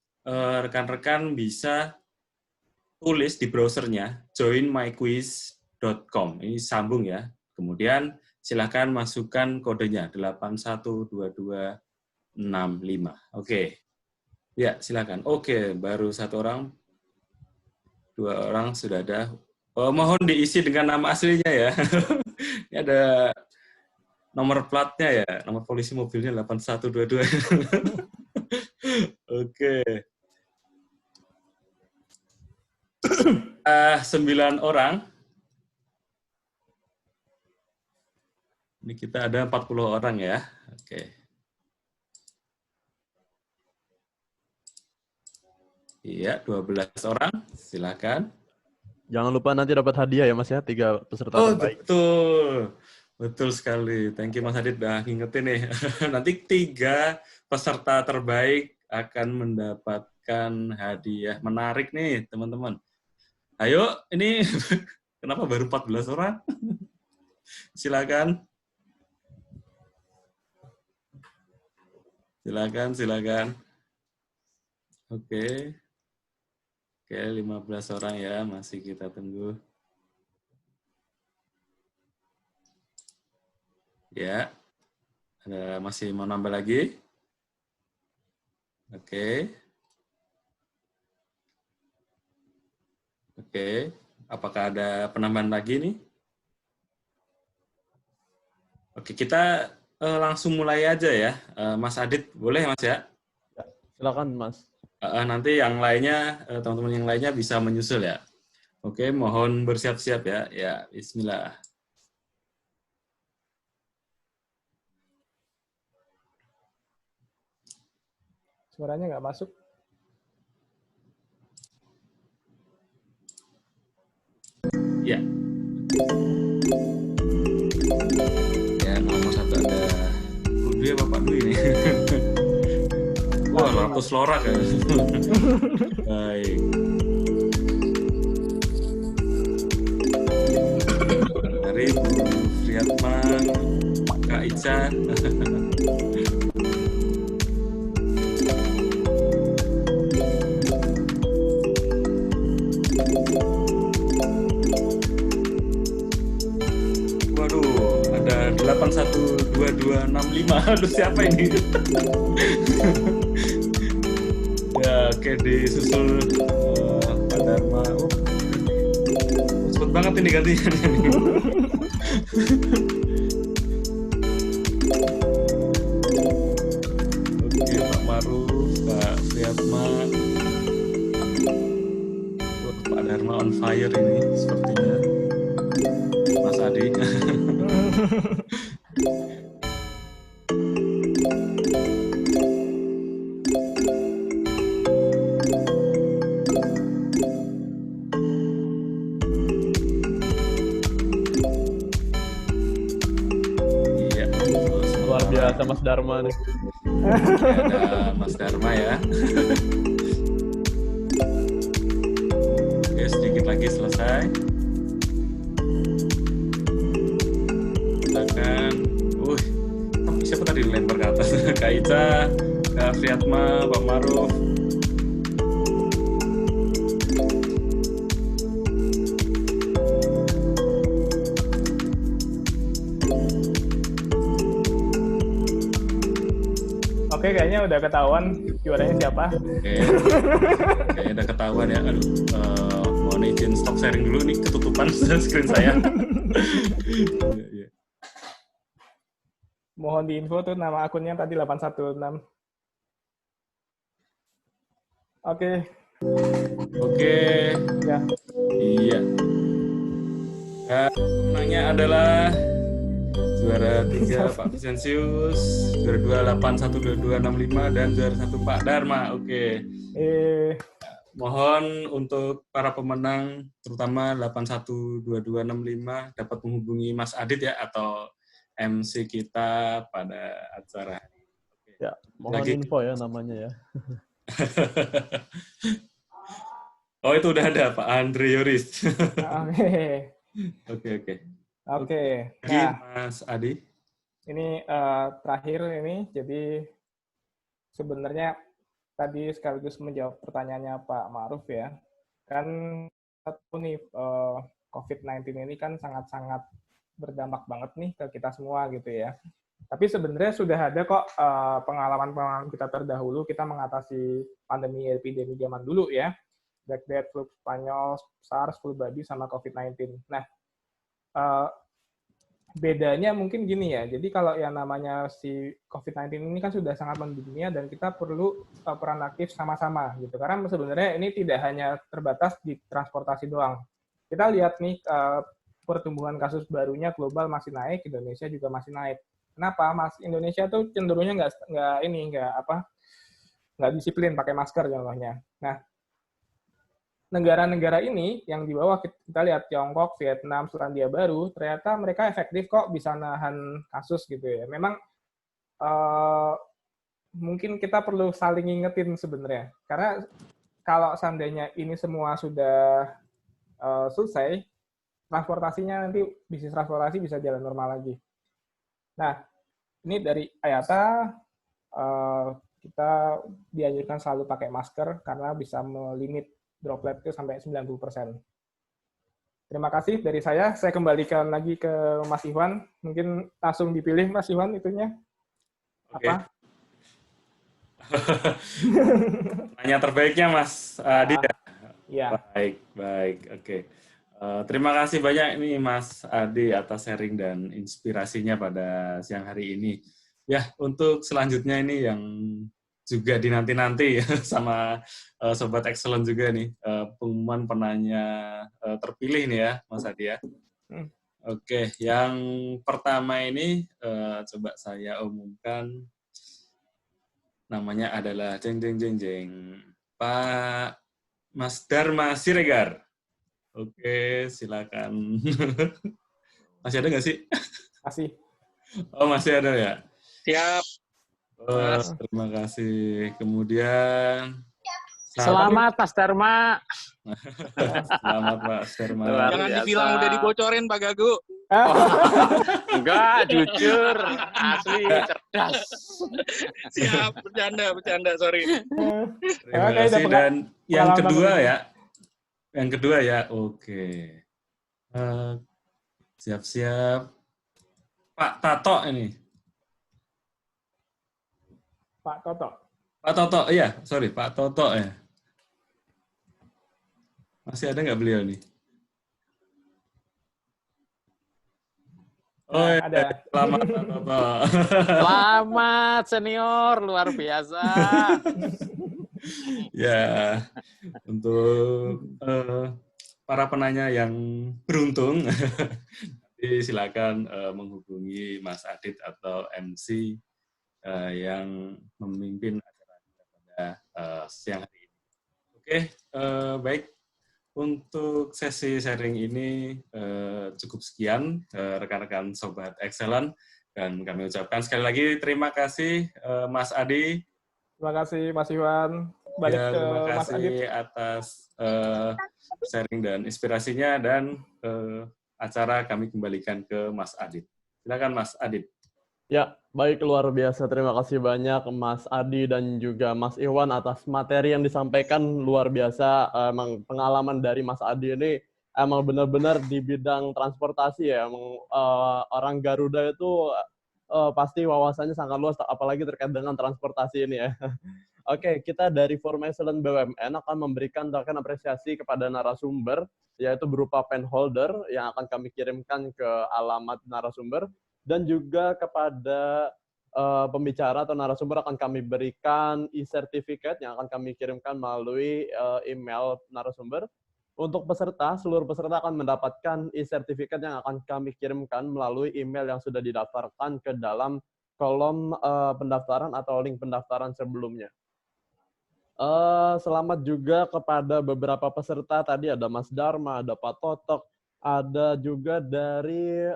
rekan-rekan bisa tulis di browsernya joinmyquiz.com. Ini sambung ya. Kemudian silakan masukkan kodenya 812265. Oke. Ya, silakan. Oke, baru 1 orang. 2 orang sudah ada. Mohon diisi dengan nama aslinya ya. Ini ada nomor platnya ya, nomor polisi mobilnya 8122. Oke. 9 orang. Ini kita ada 40 orang ya. Oke. Iya, 12 orang. Silakan. Jangan lupa nanti dapat hadiah ya Mas ya, 3 peserta terbaik. Betul. Betul sekali. Thank you Mas Adit udah ngingetin nih. Nanti 3 peserta terbaik akan mendapatkan hadiah menarik nih, teman-teman. Ayo, ini kenapa baru 14 orang? Silakan. Silakan. Oke, 15 orang ya, masih kita tunggu. Ya, masih mau nambah lagi? Oke, apakah ada penambahan lagi nih? Oke, kita langsung mulai aja ya, Mas Adit, boleh Mas ya? Silakan Mas. Nanti yang lainnya, teman-teman yang lainnya bisa menyusul ya. Oke, mohon bersiap-siap ya. Ya, Bismillah. Suaranya nggak masuk. Ya. Ya, nomor 1 ada Dwi apa Pak Dwi ini? Wah, 100 lorak ya. Baik. Dari Bu Friatma, Kak Ica. Waduh, ada 812265. Aduh, siapa ini? Ya, oke, disusul Pak Dharma. Cepet banget ini gantian. Oke, Pak Maruf, Pak Friatma. Pak Dharma on fire ini sepertinya. Mas Adi. ada Mas Dharma nih. Ada Mas Dharma ya. Oke, sedikit lagi selesai. Silakan. Siapa tadi dilempar ke atas? Kak Ica, Kak Friatma, Pak Maruf. Oke, kayaknya udah ketahuan juaranya siapa. Oke, kayaknya udah ketahuan ya. Aduh, mohon izin stop sharing dulu nih, ketutupan screen saya. Mohon diinfo tuh nama akunnya tadi 816. Oke. Oke. Ya. Iya. Menangnya adalah juara 3 Pak Vicensius, juara 2 812265 dan juara 1 Pak Dharma. Oke. Mohon untuk para pemenang terutama 812265 dapat menghubungi Mas Adit ya atau MC kita pada acara ini. Oke. Ya, mohon info ya namanya ya. Oh, itu udah ada Pak Andre Yoris. Oke. Oke. Nah, Mas Adi. Ini terakhir ini, jadi sebenarnya tadi sekaligus menjawab pertanyaannya Pak Ma'ruf ya. Kan nih COVID-19 ini kan sangat-sangat berdampak banget nih ke kita semua gitu ya. Tapi sebenarnya sudah ada kok pengalaman-pengalaman kita terdahulu kita mengatasi pandemi epidemi zaman dulu ya. Black Death, flu Spanyol, SARS, flu babi, sama COVID-19. Nah, bedanya mungkin gini ya. Jadi kalau yang namanya si COVID-19 ini kan sudah sangat mendunia dan kita perlu peran aktif sama-sama gitu. Karena sebenarnya ini tidak hanya terbatas di transportasi doang. Kita lihat nih pertumbuhan kasus barunya global masih naik, Indonesia juga masih naik. Kenapa? Mas Indonesia tuh cenderungnya nggak disiplin pakai masker contohnya. Nah, negara-negara ini yang di bawah kita lihat Tiongkok, Vietnam, Selandia Baru, ternyata mereka efektif kok bisa nahan kasus gitu ya. Memang mungkin kita perlu saling ngingetin sebenarnya. Karena kalau seandainya ini semua sudah selesai, transportasinya nanti bisnis transportasi bisa jalan normal lagi. Nah, ini dari IATA kita dianjurkan selalu pakai masker karena bisa melimit droplet itu sampai 90%. Terima kasih dari saya. Saya kembalikan lagi ke Mas Iwan. Mungkin langsung dipilih Mas Iwan itunya. Oke. Apa? Tanya terbaiknya Mas Adi ya? Iya. Baik. Oke. Terima kasih banyak nih Mas Adi atas sharing dan inspirasinya pada siang hari ini. Ya, untuk selanjutnya ini yang juga dinanti-nanti ya, sama Sobat Excellent juga nih, pengumuman penanya terpilih nih ya Mas Adi ya. Oke, yang pertama ini coba saya umumkan, namanya adalah Pak Mas Dharma Siregar. Oke, silakan. Masih ada nggak sih? Masih. Oh, masih ada ya? Siap. Terima kasih. Kemudian... Selamat, Mas Dharma. Selamat, Pak Dharma. Jangan dibilang udah dibocorin, Pak Gagu. Enggak, jujur. Asli, cerdas. Siap, bercanda, sorry. Terima kasih. Dan yang kedua ya. Yang kedua ya, oke. Siap-siap. Pak Tato ini. Pak Toto. Pak Toto, iya, sorry, Pak Toto ya. Masih ada nggak beliau nih? Oh, ya, ada. Selamat Pak Toto. Selamat senior, luar biasa. Ya, untuk para penanya yang beruntung, silakan menghubungi Mas Adit atau MC yang memimpin acara kita pada siang hari ini. Oke, baik. Untuk sesi sharing ini cukup sekian, rekan-rekan Sobat Excellent. Dan kami ucapkan sekali lagi terima kasih Mas Adi. Terima kasih Mas Iwan. Balik ke Terima Mas Adit. kasih atas sharing dan inspirasinya, dan acara kami kembalikan ke Mas Adit. Silakan Mas Adit. Ya, baik, luar biasa. Terima kasih banyak Mas Adi dan juga Mas Iwan atas materi yang disampaikan. Luar biasa. Emang pengalaman dari Mas Adi ini emang benar-benar di bidang transportasi ya. Emang orang Garuda itu pasti wawasannya sangat luas, apalagi terkait dengan transportasi ini ya. Oke, kita dari Forum Excellent BUMN akan memberikan token apresiasi kepada narasumber, yaitu berupa pen holder yang akan kami kirimkan ke alamat narasumber, dan juga kepada pembicara atau narasumber akan kami berikan e-certificate yang akan kami kirimkan melalui email narasumber. Untuk peserta, seluruh peserta akan mendapatkan e-certificate yang akan kami kirimkan melalui email yang sudah didaftarkan ke dalam kolom pendaftaran atau link pendaftaran sebelumnya. Selamat juga kepada beberapa peserta, tadi ada Mas Dharma, ada Pak Totok, ada juga dari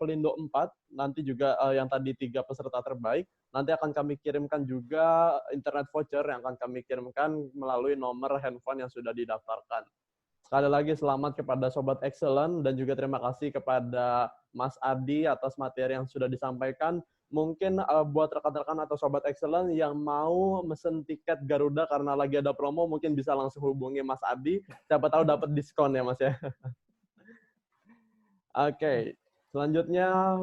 Pelindo 4, nanti juga yang tadi 3 peserta terbaik, nanti akan kami kirimkan juga internet voucher yang akan kami kirimkan melalui nomor handphone yang sudah didaftarkan. Sekali lagi selamat kepada Sobat Excellent, dan juga terima kasih kepada Mas Adi atas materi yang sudah disampaikan. Mungkin buat rekan-rekan atau Sobat Excellent yang mau mesen tiket Garuda karena lagi ada promo, mungkin bisa langsung hubungi Mas Adi. Siapa tahu dapat diskon ya Mas ya. Oke, selanjutnya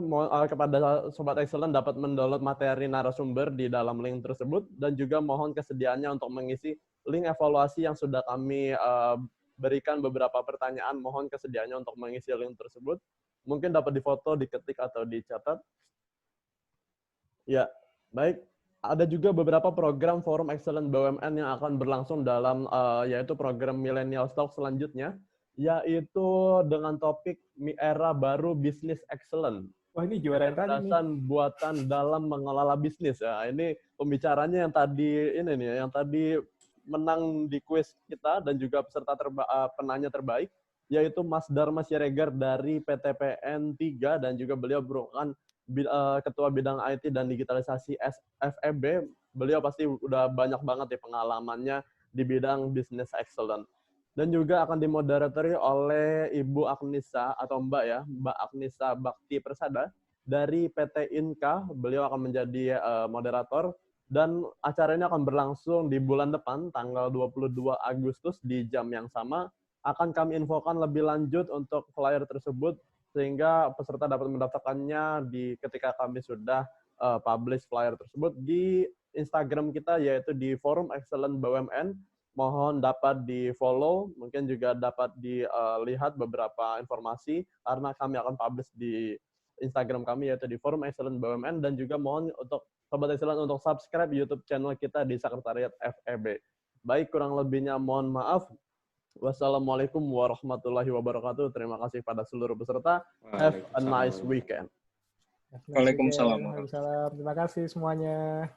kepada Sobat Excellent dapat mendownload materi narasumber di dalam link tersebut, dan juga mohon kesediaannya untuk mengisi link evaluasi yang sudah kami berikan beberapa pertanyaan. Mohon kesediaannya untuk mengisi link tersebut. Mungkin dapat difoto, diketik, atau dicatat. Ya, baik. Ada juga beberapa program Forum Excellent BUMN yang akan berlangsung dalam yaitu program Millennial Talk selanjutnya, yaitu dengan topik era baru bisnis excellent. Wah, ini juara yang tadi nih. Buatan dalam mengelola bisnis. Ya, ini pembicaranya yang tadi ini nih, yang tadi menang di kuis kita dan juga peserta penanya terbaik, yaitu Mas Dharma Siregar dari PTPN 3, dan juga beliau merupakan Ketua Bidang IT dan Digitalisasi FEB. Beliau pasti udah banyak banget ya pengalamannya di bidang business excellent. Dan juga akan dimoderatori oleh Ibu Agnisa atau Mbak ya, Mbak Agnisa Bakti Persada dari PT Inka. Beliau akan menjadi moderator, dan acara ini akan berlangsung di bulan depan tanggal 22 Agustus di jam yang sama. Akan kami infokan lebih lanjut untuk flyer tersebut, sehingga peserta dapat mendaftarkannya ketika kami sudah publish flyer tersebut di Instagram kita, yaitu di Forum Excellent BUMN. Mohon dapat di-follow, mungkin juga dapat dilihat beberapa informasi, karena kami akan publish di Instagram kami, yaitu di Forum Excellent BUMN, dan juga mohon untuk Sobat Excellent untuk subscribe YouTube channel kita di Sekretariat FEB. Baik, kurang lebihnya mohon maaf. Wassalamualaikum warahmatullahi wabarakatuh. Terima kasih pada seluruh peserta. Have a nice weekend. Waalaikumsalam. Terima kasih semuanya.